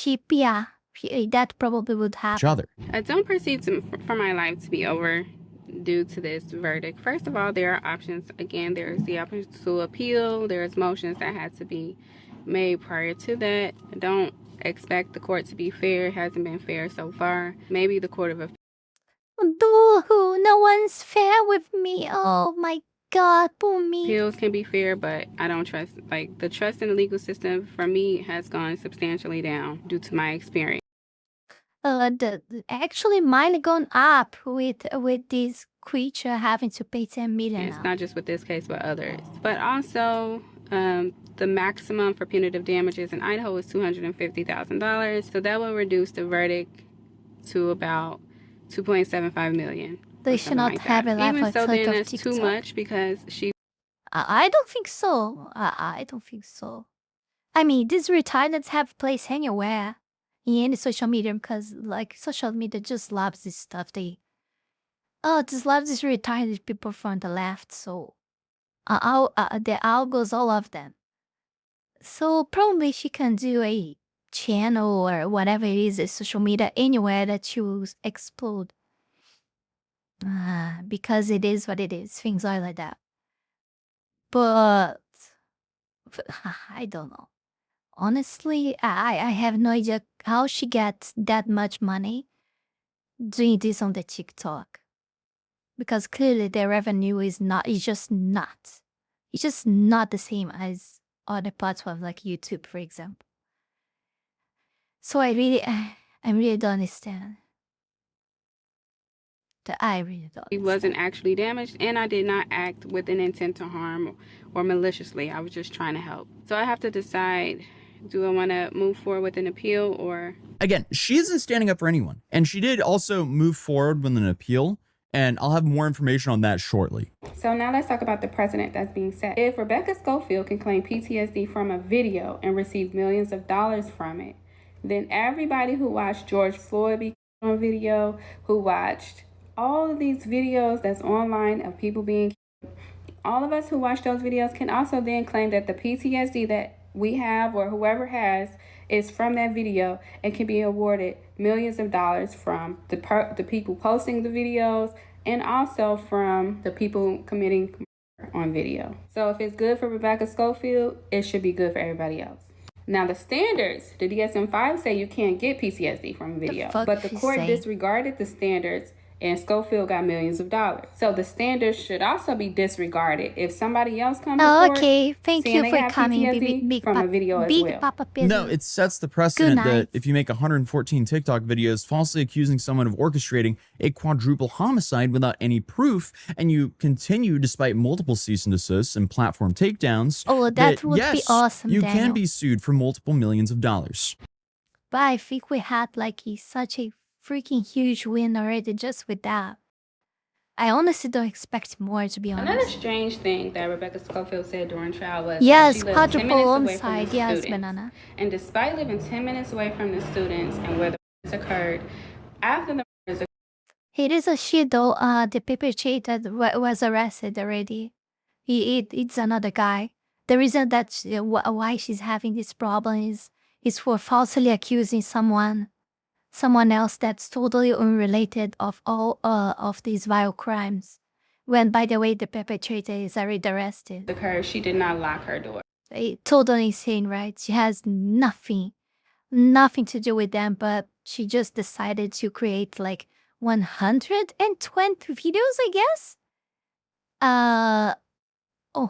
that probably would each happen. other. I don't perceive for my life to be over due to this verdict. First of all, there are options. Again, there's the option to appeal. There's motions that had to be made prior to that. I don't expect the court to be fair. It hasn't been fair so far. Maybe the Court of Appeals No one's fair with me. Oh my God, poor me. can be fair, but I don't trust. Like the trust in the legal system for me has gone substantially down due to my experience. Actually mine gone up with this creature having to pay 10 million It's now. not just with this case, but others. But also, the maximum for punitive damages in Idaho is $250,000. So that will reduce the verdict to about $2.75 million. They or should something not like have that. a life Even so, outside then of that's too TikTok. much because she I don't think so. I don't think so. I mean, these retardeds have place anywhere in any social media because, like, social media just loves this stuff. Just loves these retarded people from the left. So, the algos, all of them. So probably she can do a channel or whatever it is, a social media anywhere that she will explode. Because it is what it is. Things are like that. But I don't know. Honestly, I have no idea how she gets that much money doing this on the TikTok. Because clearly the revenue is just not the same as other platforms like YouTube, for example. So I really don't understand. I really don't He wasn't actually damaged, and I did not act with an intent to harm or maliciously. I was just trying to help. So I have to decide, Do I want to move forward with an appeal or? Again, she isn't standing up for anyone. And she did also move forward with an appeal. And I'll have more information on that shortly. So now let's talk about the precedent that's being set. If Rebecca Schofield can claim PTSD from a video and receive millions of dollars from it, then everybody who watched George Floyd be on video, who watched all of these videos that's online of people being killed, all of us who watch those videos can also then claim that the PTSD that we have or whoever has is from that video and can be awarded millions of dollars from the people posting the videos and also from the people committing murder on video. So if it's good for Rebecca Schofield, it should be good for everybody else. Now the standards, the DSM-5 say you can't get PTSD from a video, but the court disregarded the standards and Schofield got millions of dollars. So the standards should also be disregarded if somebody else comes to court. Okay, thank you for coming, big from a video as well. Papa Pizzle. No, it sets the precedent that if you make 114 TikTok videos falsely accusing someone of orchestrating a quadruple homicide without any proof, and you continue despite multiple cease and desists and platform takedowns, oh, that would be awesome, you Daniel. can be sued for multiple millions of dollars. But I think we had like such a freaking huge win already just with that. I honestly don't expect more, to be honest. Another strange thing that Rebecca Schofield said during trial was yes, that she lived 10 minutes quadruple away from homicide, the yes, students. banana. And despite living 10 minutes away from the students and where the murders occurred, after the murders occurred, It is a shit though, the perpetrator was arrested already. It's another guy. The reason that why she's having this problem is for falsely accusing someone else that's totally unrelated of all of these vile crimes. When, by the way, the perpetrator is already arrested. she did not lock her door. Totally insane, right? She has nothing to do with them, but she just decided to create like 120 videos, I guess, on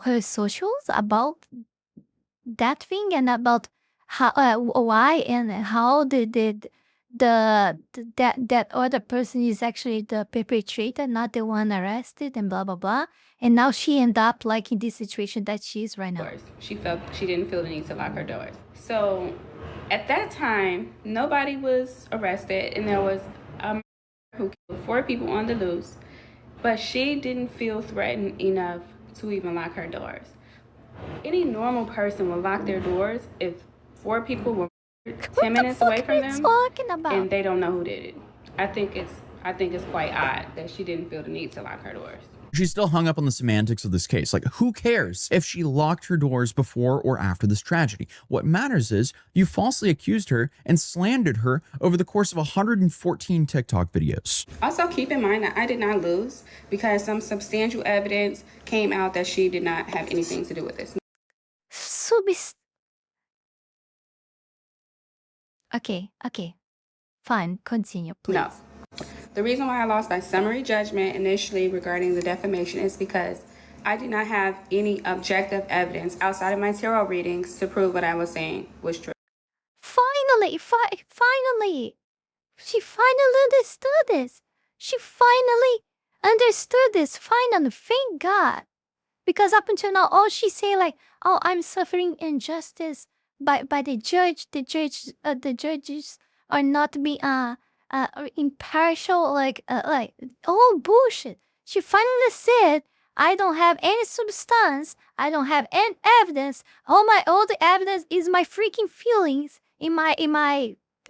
her socials about that thing and about how why and how that other person is actually the perpetrator, not the one arrested, and blah blah blah. And now she ended up like in this situation that she is right now. She didn't feel the need to lock her doors. So at that time, nobody was arrested, and there was a murderer who killed 4 people on the loose, but she didn't feel threatened enough to even lock her doors. Any normal person would lock their doors if 4 people were 10 minutes away from them and they don't know who did it. I think it's quite odd that she didn't feel the need to lock her doors. She's still hung up on the semantics of this case. Like, who cares if she locked her doors before or after this tragedy? What matters is you falsely accused her and slandered her over the course of 114 TikTok videos. Also, keep in mind that I did not lose because some substantial evidence came out that she did not have anything to do with this. Okay. Fine, continue, please. No. The reason why I lost by summary judgment initially regarding the defamation is because I did not have any objective evidence outside of my tarot readings to prove what I was saying was true. Finally! She finally understood this. Finally, thank God. Because up until now, all she say like, oh, I'm suffering injustice by the judge. The judges are not being impartial, like all bullshit. She finally said, I don't have any substance. I don't have any evidence. All the evidence is my freaking feelings in my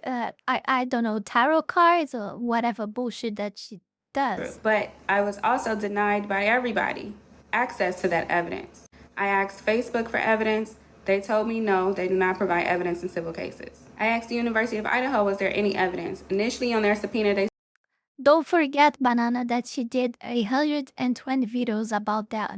I don't know, tarot cards or whatever bullshit that she does. But I was also denied by everybody access to that evidence. I asked Facebook for evidence. They told me no, they do not provide evidence in civil cases. I asked the University of Idaho, was there any evidence? Initially on their subpoena, they don't forget, Banana, that she did 120 videos about that,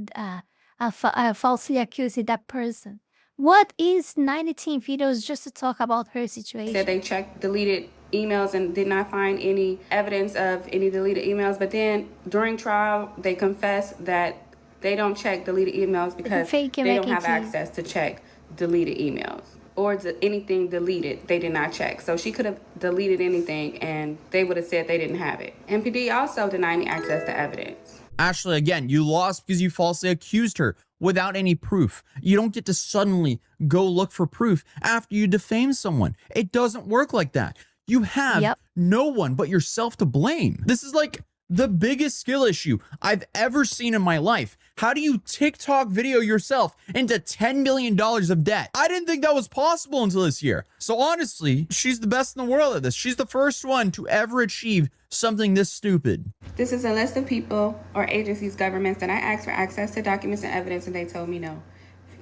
falsely accusing that person. What is 19 videos just to talk about her situation? Said they checked deleted emails and did not find any evidence of any deleted emails. But then during trial, they confessed that they don't check deleted emails because they don't have access to check deleted emails. Or anything deleted, they did not check. So she could have deleted anything and they would have said they didn't have it. MPD also denied me access to evidence. Ashley, again, you lost because you falsely accused her. without any proof. You don't get to suddenly go look for proof after you defame someone. It doesn't work like that. You have no one but yourself to blame. This is like the biggest skill issue I've ever seen in my life. How do you TikTok video yourself into $10 million of debt? I didn't think that was possible until this year. So honestly, she's the best in the world at this. She's the first one to ever achieve something this stupid. This is a list of people or agencies, governments that I asked for access to documents and evidence and they told me no.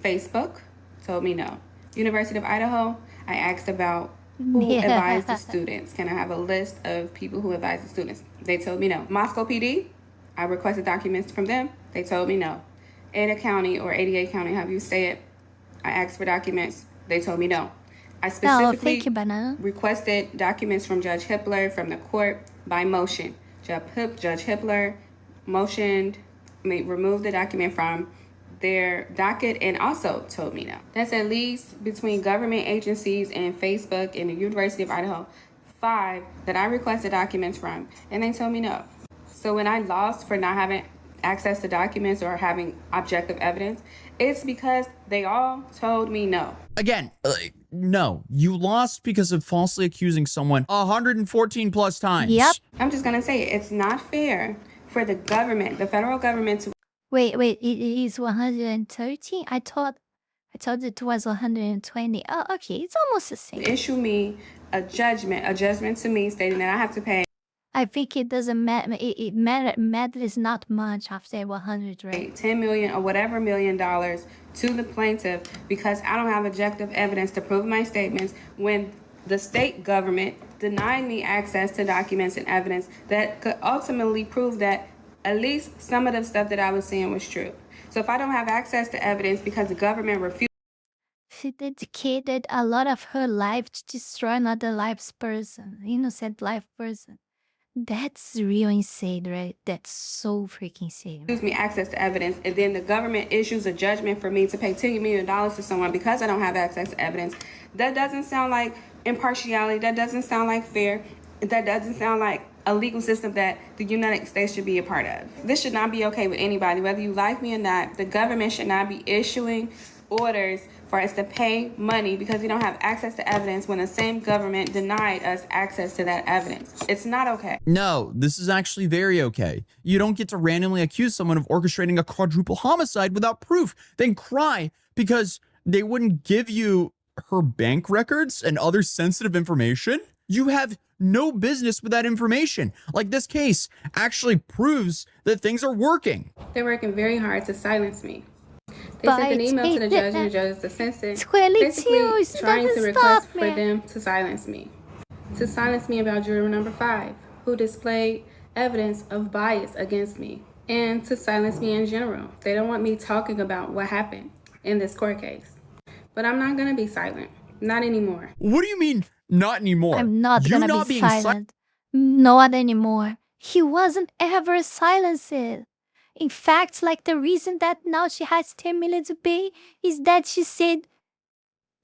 Facebook told me no. University of Idaho, I asked about who advised the students. Can I have a list of people who advise the students? They told me no. Moscow PD, I requested documents from them. They told me no. Ada County or ADA County, however you say it, I asked for documents. They told me no. I specifically requested documents from Judge Hippler from the court by motion. Judge Hippler removed the document from their docket and also told me no. That's at least between government agencies and Facebook and the University of Idaho, 5 that I requested documents from, and they told me no. So when I lost for not having access to documents or having objective evidence, it's because they all told me no. Again, no, you lost because of falsely accusing someone 114 plus times. Yep. I'm just gonna say it's not fair for the government, the federal government, to Wait, it is 113? I thought it was 120. Oh, okay, it's almost the same. issue me a judgment to me stating that I have to pay I think it doesn't matter. It matters not much after 100, right? $10 million or whatever $1 million to the plaintiff because I don't have objective evidence to prove my statements when the state government denied me access to documents and evidence that could ultimately prove that at least some of the stuff that I was saying was true. So if I don't have access to evidence because the government refused, She dedicated a lot of her life to destroy another innocent life person. That's real insane, right? That's so freaking insane. refuse me access to evidence, and then the government issues a judgment for me to pay $10 million to someone because I don't have access to evidence. That doesn't sound like impartiality. That doesn't sound like fair. That doesn't sound like a legal system that the United States should be a part of. This should not be okay with anybody, whether you like me or not. The government should not be issuing orders for us to pay money because we don't have access to evidence when the same government denied us access to that evidence. It's not okay. No, this is actually very okay. You don't get to randomly accuse someone of orchestrating a quadruple homicide without proof, then cry because they wouldn't give you her bank records and other sensitive information. You have no business with that information. Like, this case actually proves that things are working. They're working very hard to silence me. They sent an email to the judge and the judge is basically trying to request for them to silence me. To silence me about juror number 5, who displayed evidence of bias against me. And to silence me in general. They don't want me talking about what happened in this court case. But I'm not going to be silent. Not anymore. What do you mean, not anymore? I'm not You gonna be silent. Not anymore. He wasn't ever silenced. In fact, like, the reason that now she has 10 million to pay is that she said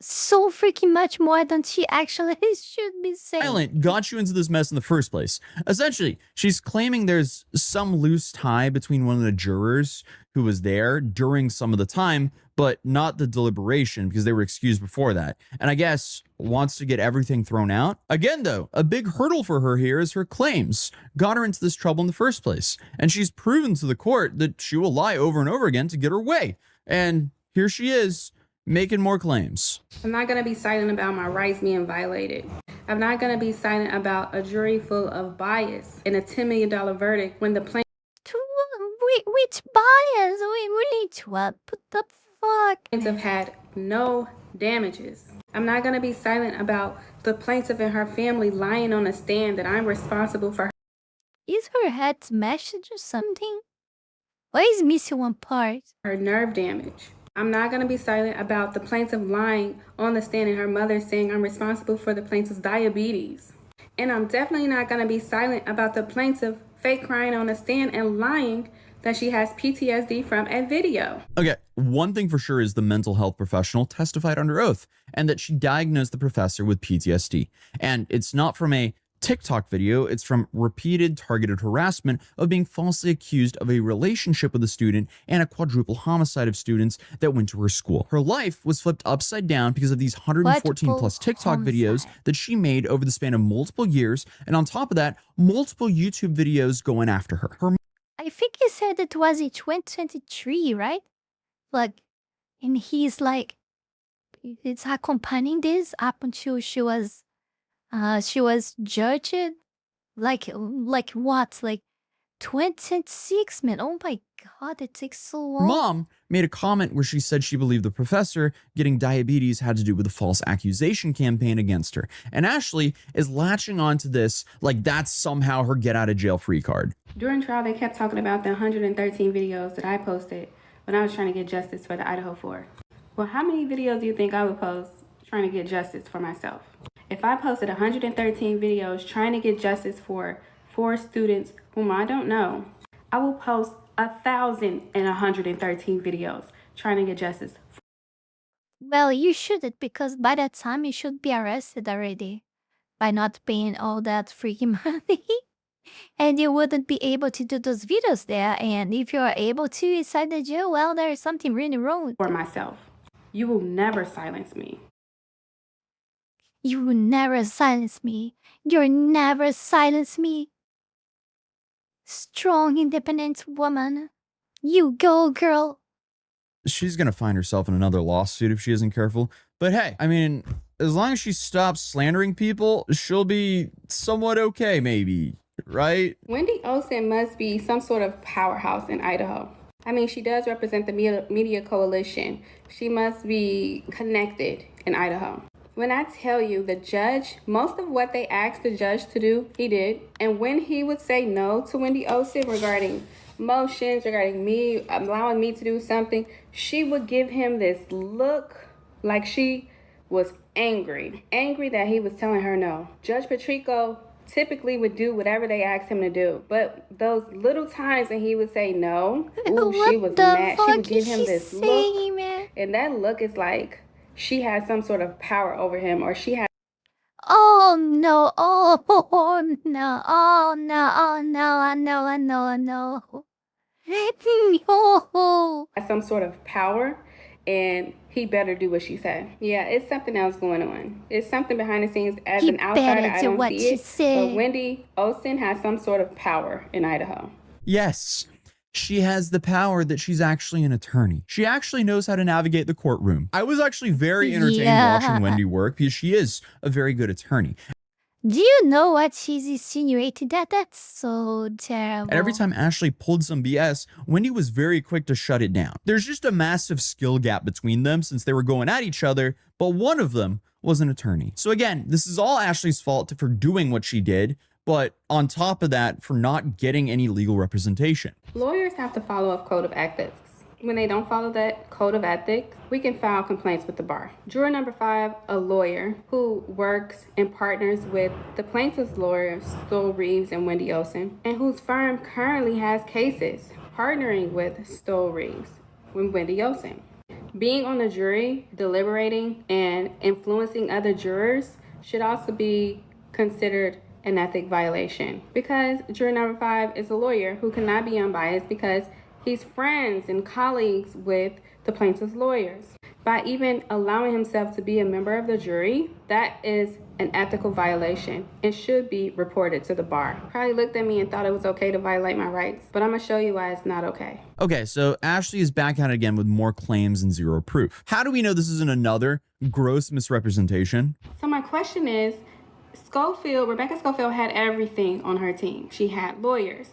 so freaking much more than she actually should be saying. Silent got you into this mess in the first place. Essentially, she's claiming there's some loose tie between one of the jurors who was there during some of the time, but not the deliberation because they were excused before that. And I guess wants to get everything thrown out. Again, though, a big hurdle for her here is her claims got her into this trouble in the first place. And she's proven to the court that she will lie over and over again to get her way. And here she is, making more claims. I'm not going to be silent about my rights being violated. I'm not going to be silent about a jury full of bias and a $10 million verdict when the plaintiff Which bias? What the fuck? had no damages. I'm not going to be silent about the plaintiff and her family lying on a stand that I'm responsible for Is her head smashed or something? Why is missing one part? her nerve damage. I'm not going to be silent about the plaintiff lying on the stand and her mother saying I'm responsible for the plaintiff's diabetes. And I'm definitely not going to be silent about the plaintiff fake crying on the stand and lying that she has PTSD from a video. Okay, one thing for sure is the mental health professional testified under oath and that she diagnosed the professor with PTSD. And it's not from a TikTok video, it's from repeated targeted harassment of being falsely accused of a relationship with a student and a quadruple homicide of students that went to her school. Her life was flipped upside down because of these 114 plus TikTok videos that she made over the span of multiple years, and on top of that, multiple YouTube videos going after her. I think he said it was in 2023, right? Like, and he's like, it's accompanying this up until she was judged. Like what? Like 26, man. Oh my God, it takes so long. Mom made a comment where she said she believed the professor getting diabetes had to do with a false accusation campaign against her. And Ashley is latching onto this like that's somehow her get out of jail free card. During trial, they kept talking about the 113 videos that I posted when I was trying to get justice for the Idaho 4. Well, how many videos do you think I would post trying to get justice for myself? If I posted 113 videos trying to get justice for 4 students whom I don't know, I will post 1,113 videos trying to get justice. Well, you shouldn't, because by that time you should be arrested already by not paying all that freaking money. And you wouldn't be able to do those videos there. And if you're able to inside the jail, well, there is something really wrong with For you. myself, you will never silence me. You will never silence me. You'll never silence me. Strong, independent woman. You go, girl. She's going to find herself in another lawsuit if she isn't careful. But hey, I mean, as long as she stops slandering people, she'll be somewhat okay, maybe, right? Wendy Olsen must be some sort of powerhouse in Idaho. I mean, she does represent the media coalition. She must be connected in Idaho. When I tell you the judge, most of what they asked the judge to do, he did. And when he would say no to Wendy Olsen regarding motions, regarding me, allowing me to do something, she would give him this look like she was angry. Angry that he was telling her no. Judge Patrico typically would do whatever they asked him to do. But those little times when he would say no, ooh, she was mad. She would give him this look. And that look is like she has some sort of power over him, or she has Oh no, oh no, oh no, oh no, I know. Oh. some sort of power, and he better do what she said. Yeah, it's something else going on. It's something behind the scenes. As an outsider, I don't see it. But Wendy Olsen has some sort of power in Idaho. Yes. She has the power that she's actually an attorney. She actually knows how to navigate the courtroom. I was actually very entertained watching Wendy work because she is a very good attorney. Do you know what she's insinuating? That's so terrible. And every time Ashley pulled some BS, Wendy was very quick to shut it down. There's just a massive skill gap between them since they were going at each other, but one of them was an attorney. So again, this is all Ashley's fault for doing what she did, but on top of that, for not getting any legal representation. Lawyers have to follow a code of ethics. When they don't follow that code of ethics, we can file complaints with the bar. Juror number 5, a lawyer who works and partners with the plaintiff's lawyers, Stoll Reeves and Wendy Olsen, and whose firm currently has cases partnering with Stoll Reeves and Wendy Olsen. Being on the jury, deliberating, and influencing other jurors should also be considered an ethic violation, because juror number 5 is a lawyer who cannot be unbiased because he's friends and colleagues with the plaintiff's lawyers. By even allowing himself to be a member of the jury, that is an ethical violation and should be reported to the bar. Probably looked at me and thought it was okay to violate my rights, but I'm gonna show you why it's not okay. Okay, so Ashley is back at it again with more claims and zero proof. How do we know this isn't another gross misrepresentation? So my question is, Rebecca Schofield had everything on her team. She had lawyers,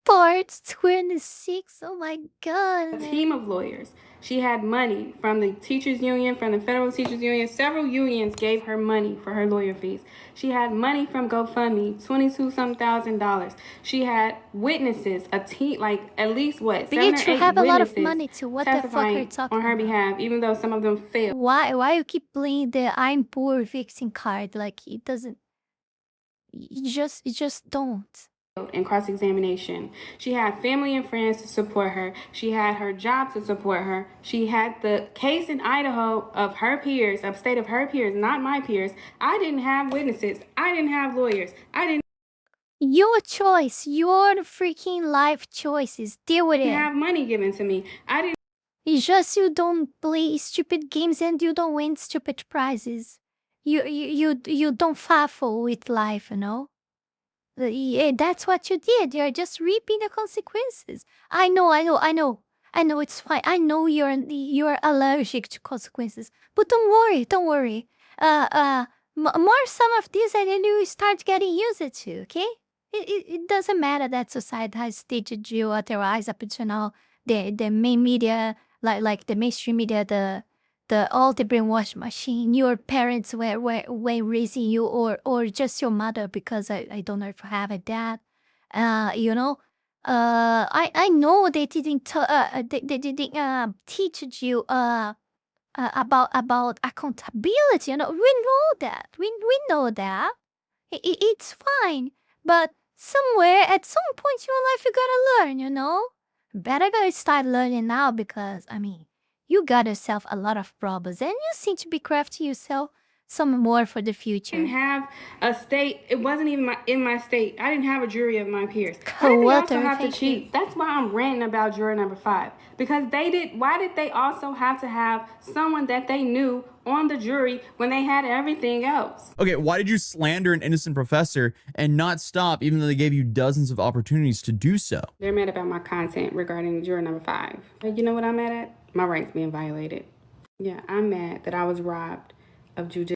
Part 26, oh my God. a team of lawyers. She had money from the teachers union, from the federal teachers union. Several unions gave her money for her lawyer fees. She had money from GoFundMe, $22,000. She had witnesses, a team, like at least what, But 7 yet or you 8 have a lot of witnesses money too. What the fuck are you testifying talking on her about? behalf, even though some of them failed. Why you keep playing the I'm poor fixing card? Like it doesn't. You just don't. in cross-examination. She had family and friends to support her. She had her job to support her. She had the case in Idaho of her peers, of state of her peers, not my peers. I didn't have witnesses. I didn't have lawyers. I didn't Your choice, your freaking life choices. Deal with it. have money given to me. I didn't It's just you don't play stupid games and you don't win stupid prizes. You don't faffle with life, you know? Yeah, that's what you did. You're just reaping the consequences. I know it's fine. I know you're allergic to consequences. But don't worry. More some of this and then you start getting used to, okay? It doesn't matter that society has staged you otherwise up until now. The main media, like the mainstream media, the all the brainwash machine, your parents were raising you or just your mother because I don't know if I have a dad. You know, I know they didn't they didn't teach you about accountability. You know, we know that. We know that. It's fine. But somewhere at some point in your life you gotta learn, you know? Better go start learning now because I mean you got yourself a lot of problems and you seem to be crafting yourself some more for the future. have a state. It wasn't even in my state. I didn't have a jury of my peers. Why did they Co-author, also have to thank you. cheat? That's why I'm ranting about juror number 5. Because they did. Why did they also have to have someone that they knew on the jury when they had everything else? Okay, why did you slander an innocent professor and not stop even though they gave you dozens of opportunities to do so? They're mad about my content regarding juror number 5. You know what I'm mad at? My rights being violated. Yeah, I'm mad that I was robbed of judicial.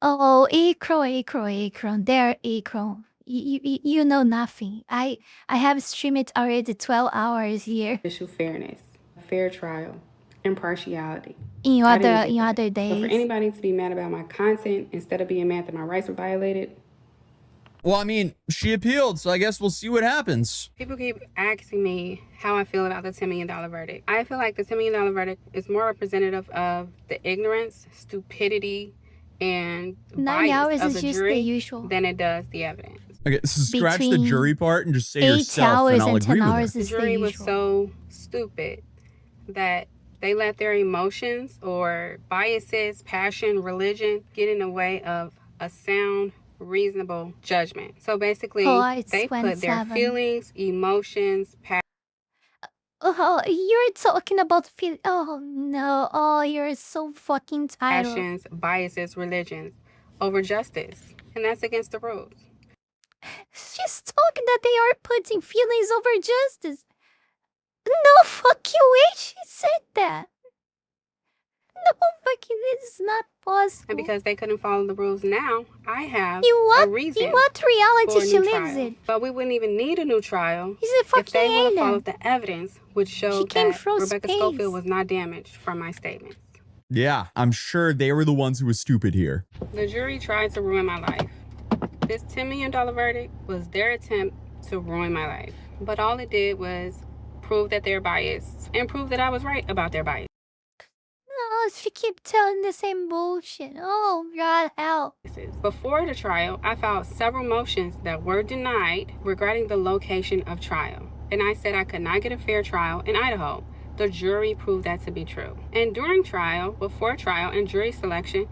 Oh, Acron, there, Acron. You know nothing. I have streamed it already 12 hours here. Fairness, fair trial, impartiality. In I didn't other get that. other So for days. anybody to be mad about my content instead of being mad that my rights were violated. Well, I mean, she appealed, so I guess we'll see what happens. People keep asking me how I feel about the $10 million verdict. I feel like the $10 million verdict is more representative of the ignorance, stupidity, and 9 bias hours of is the just the jury usual. than it does the evidence. Okay, so scratch the Between jury part and just say 8 yourself, hours and I'll and 10 agree with hours her. The is the jury was usual. so stupid that they let their emotions or biases, passion, religion get in the way of a sound, reasonable judgment. So basically, Oh, it's they put their 27. feelings, emotions, Oh, you're talking about feel. Oh no! Oh, you're so fucking tired. passions, biases, religions over justice. And that's against the rules. She's talking that they are putting feelings over justice. No, fuck you way she said that. No, fucking, this is not possible. And because they couldn't follow the rules now, I have In a reason what for reality a she new lives trial. in? But we wouldn't even need a new trial He's a if fucking they would have alien. followed the evidence, which showed came that from Rebecca space. Schofield was not damaged from my statements. Yeah, I'm sure they were the ones who were stupid here. The jury tried to ruin my life. This $10 million verdict was their attempt to ruin my life. But all it did was prove that they're biased and prove that I was right about their bias. Oh, she keep telling the same bullshit. Oh, God, help. Before the trial, I filed several motions that were denied regarding the location of trial. And I said I could not get a fair trial in Idaho. The jury proved that to be true. And during trial, before trial and jury selection,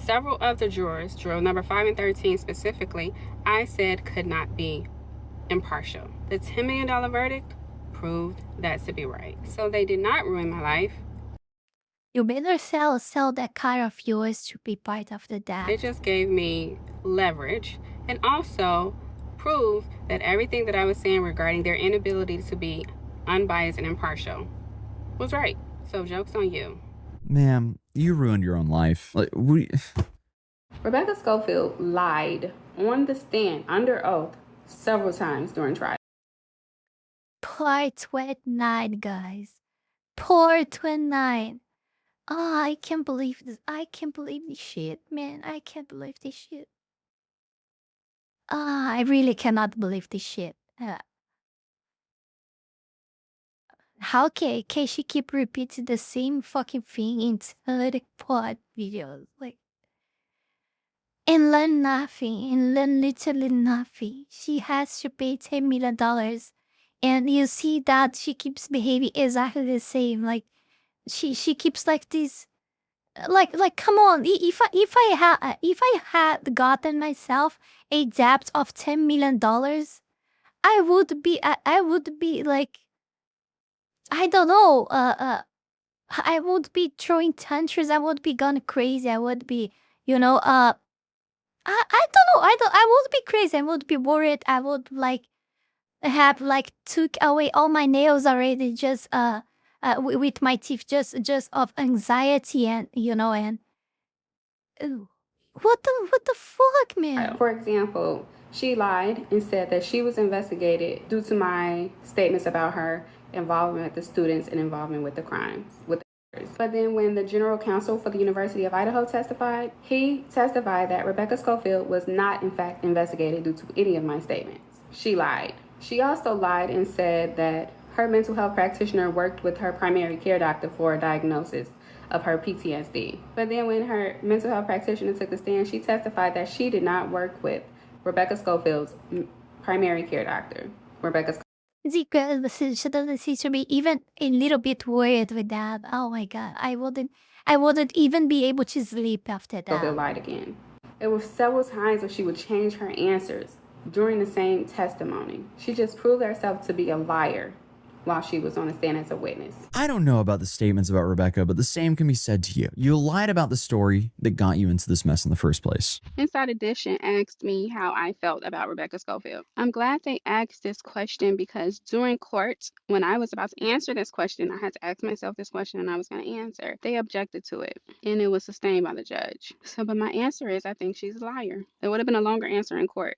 several of the jurors, juror number 5 and 13 specifically, I said could not be impartial. The $10 million verdict proved that to be right. So they did not ruin my life. You better sell that car of yours to be part of the debt. It just gave me leverage and also proved that everything that I was saying regarding their inability to be unbiased and impartial was right. So joke's on you. Ma'am, you ruined your own life. Like, Rebecca Schofield lied on the stand under oath several times during trial. Poor 29, guys. Poor 29. Oh, I can't believe this. I can't believe this shit, man. I can't believe this shit. Ah, I really cannot believe this shit. How can she keep repeating the same fucking thing in 30 pod videos? Like, and learn nothing, and learn literally nothing. She has to pay $10 million. And you see that she keeps behaving exactly the same. Like, she keeps like this. Like, come on. If I had gotten myself a debt of $10 million, I would be like, I don't know. I would be throwing tantrums. I would be gone crazy. I would be, I don't know. I would be crazy. I would be worried. I would like have like took away all my nails already just with my teeth just of anxiety and and ew. What the fuck, man? For example, she lied and said that she was investigated due to my statements about her involvement with the students and involvement with the crimes. But then when the general counsel for the University of Idaho testified, he testified that Rebecca Schofield was not in fact investigated due to any of my statements. She lied. She also lied and said that her mental health practitioner worked with her primary care doctor for a diagnosis of her PTSD. But then when her mental health practitioner took the stand, she testified that she did not work with Rebecca Schofield's primary care doctor. She doesn't seem to be even a little bit worried with that. Oh my god, I wouldn't even be able to sleep after Schofield that. lied again. There were several times where she would change her answers during the same testimony. She just proved herself to be a liar while she was on the stand as a witness. I don't know about the statements about Rebecca, but the same can be said to you. You lied about the story that got you into this mess in the first place. Inside Edition asked me how I felt about Rebecca Schofield. I'm glad they asked this question because during court, when I was about to answer this question, I had to ask myself this question and I was going to answer. They objected to it and it was sustained by the judge. But my answer is I think she's a liar. It would have been a longer answer in court.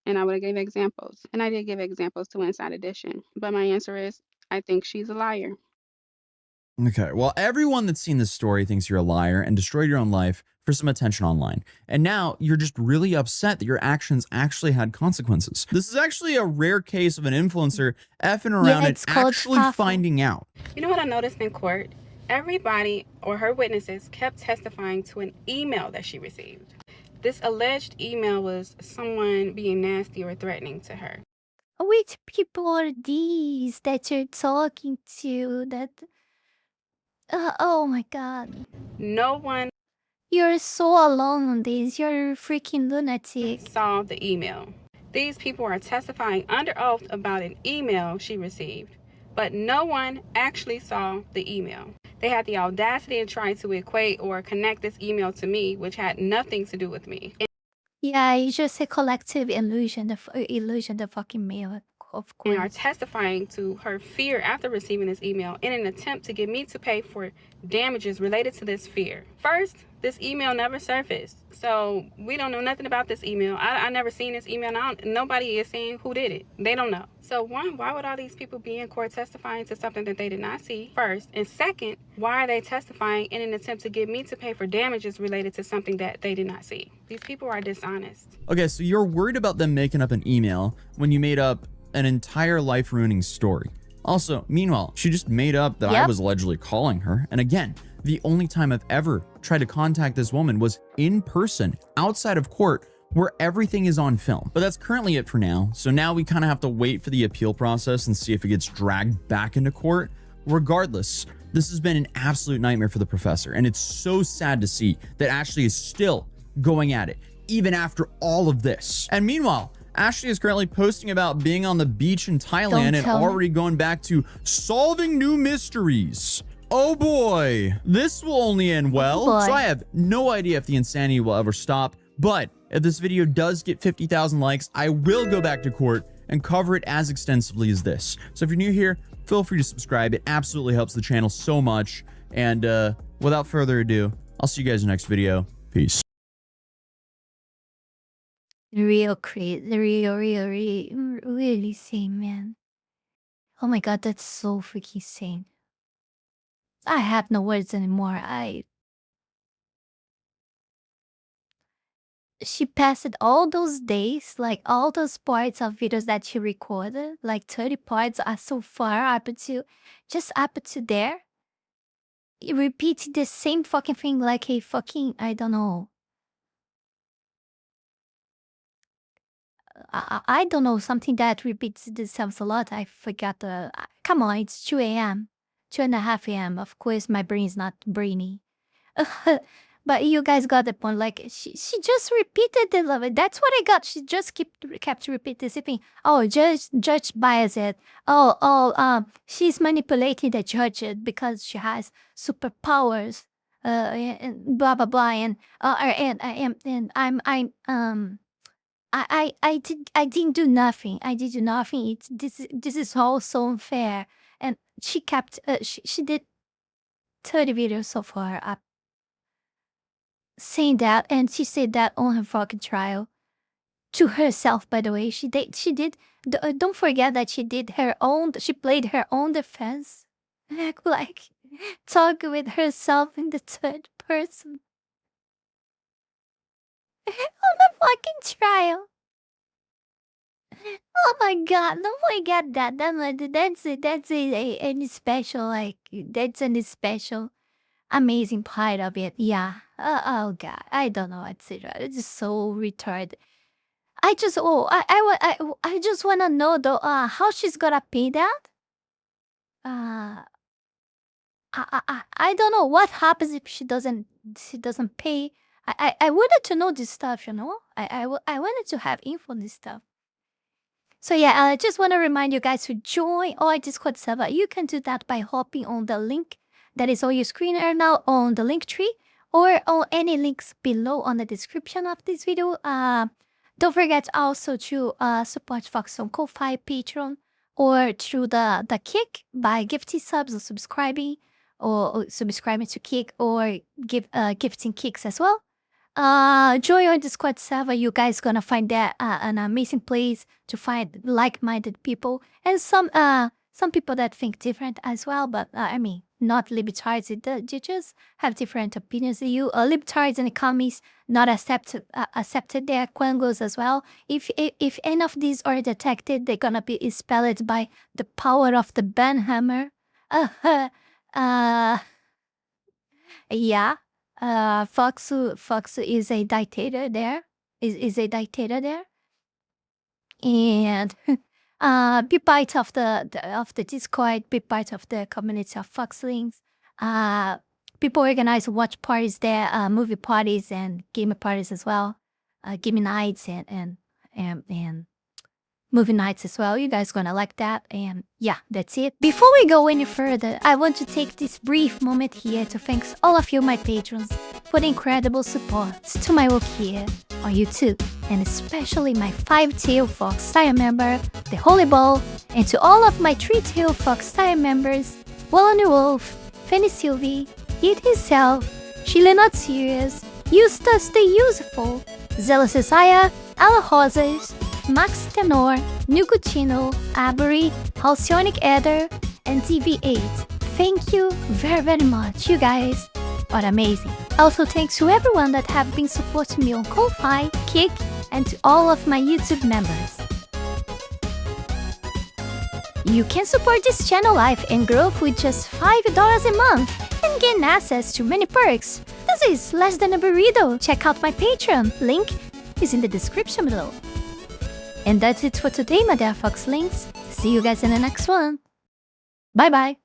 And I would have gave examples. And I did give examples to Inside Edition. But my answer is, I think she's a liar. Okay, well, everyone that's seen this story thinks you're a liar and destroyed your own life for some attention online. And now you're just really upset that your actions actually had consequences. This is actually a rare case of an influencer effing around and actually finding out. You know what I noticed in court? Everybody or her witnesses kept testifying to an email that she received. This alleged email was someone being nasty or threatening to her. Which people are these that you're talking to? That oh my god. No one You're so alone on this. You're a freaking lunatic. saw the email. These people are testifying under oath about an email she received, but no one actually saw the email. They had the audacity to try to equate or connect this email to me, which had nothing to do with me. Yeah, it's just a collective illusion, the fucking mail, of course. And are testifying to her fear after receiving this email in an attempt to get me to pay for damages related to this fear. First, this email never surfaced, so we don't know nothing about this email. I never seen this email. Nobody is saying who did it. They don't know. So one, why would all these people be in court testifying to something that they did not see? First, and second, why are they testifying in an attempt to get me to pay for damages related to something that they did not see? These people are dishonest. Okay, so you're worried about them making up an email when you made up an entire life-ruining story. Also, meanwhile, she just made up that I was allegedly calling her. And again, the only time I've ever tried to contact this woman was in person, outside of court, where everything is on film. But that's currently it for now. So now we kind of have to wait for the appeal process and see if it gets dragged back into court. Regardless, this has been an absolute nightmare for the professor. And it's so sad to see that Ashley is still going at it, even after all of this. And meanwhile, Ashley is currently posting about being on the beach in Thailand and already going back to solving new mysteries. Oh boy, this will only end well. So I have no idea if the insanity will ever stop, but if this video does get 50,000 likes, I will go back to court and cover it as extensively as this. So if you're new here, feel free to subscribe. It absolutely helps the channel so much. And without further ado, I'll see you guys in the next video. Peace. Real crazy, really sane, man. Oh my god, that's so freaking sane. I have no words anymore. She passed all those days, like all those parts of videos that she recorded, like 30 parts are so far up to, just up to there. Repeating the same fucking thing like a fucking, I don't know. I don't know, something that repeats themselves a lot. I forgot the. Come on, it's 2 a.m., 2:30 a.m. Of course, my brain is not brainy. But you guys got the point. Like she just repeated the love. That's what I got. She just kept repeating the same thing. Oh, judge bias it. She's manipulating the judge because she has superpowers. And blah blah blah. And I didn't do nothing. I did nothing. This is all so unfair. And she kept she did 30 videos so far up saying that, and she said that on her fucking trial to herself. By the way, she did. Don't forget that she did her own. She played her own defense, like talk with herself in the third person on the fucking trial. Oh my god! Don't forget that. That's any special, like that's any special amazing part of it. Yeah. Oh god, I don't know what to say. It's just so retarded. I just wanna know though. How she's gonna pay that? I don't know what happens if she doesn't pay. I wanted to know this stuff. You know. I wanted to have info on this stuff. So yeah, I just want to remind you guys to join our Discord server. You can do that by hopping on the link that is on your screen right now on the link tree, or on any links below on the description of this video. Don't forget also to support Fox on Ko-Fi, Patreon, or through the Kick by gifting subs or subscribing, or subscribing to Kick, or gifting kicks as well. Join our Discord server. You guys gonna find that an amazing place to find like-minded people, and some people that think different as well. But I mean, not libertarians. They just have different opinions than you. Libertarians and economists not accepted their quangos as well. If any of these are detected, they're gonna be expelled by the power of the banhammer. Yeah. Fox is a dictator there. Is a dictator there. And be part of the Discord, be part of the community of Foxlings. People organize watch parties there, movie parties and gamer parties as well. Gaming nights and movie nights as well. You guys gonna like that. And yeah, that's it. Before we go any further, I want to take this brief moment here to thank all of you, my patrons, for the incredible support to my work here on YouTube, and especially my 5-Tail Fox Tire member, the Holy Ball, and to all of my 3-Tail Fox Tire members, Wallony Wolf, Fanny Sylvie, Eat Himself, Chile Not Serious, Eustace the Useful, Zealous Isaiah, Ala Rosas, Max Tenor, Nugutino, Avery, Halcyonic Ether, and TV8. Thank you very, very much. You guys are amazing. Also, thanks to everyone that have been supporting me on Ko-Fi, Kick, and to all of my YouTube members. You can support this channel life and growth with just $5 a month and gain access to many perks. This is less than a burrito. Check out my Patreon. Link is in the description below. And that's it for today, my dear Foxlings. See you guys in the next one. Bye bye.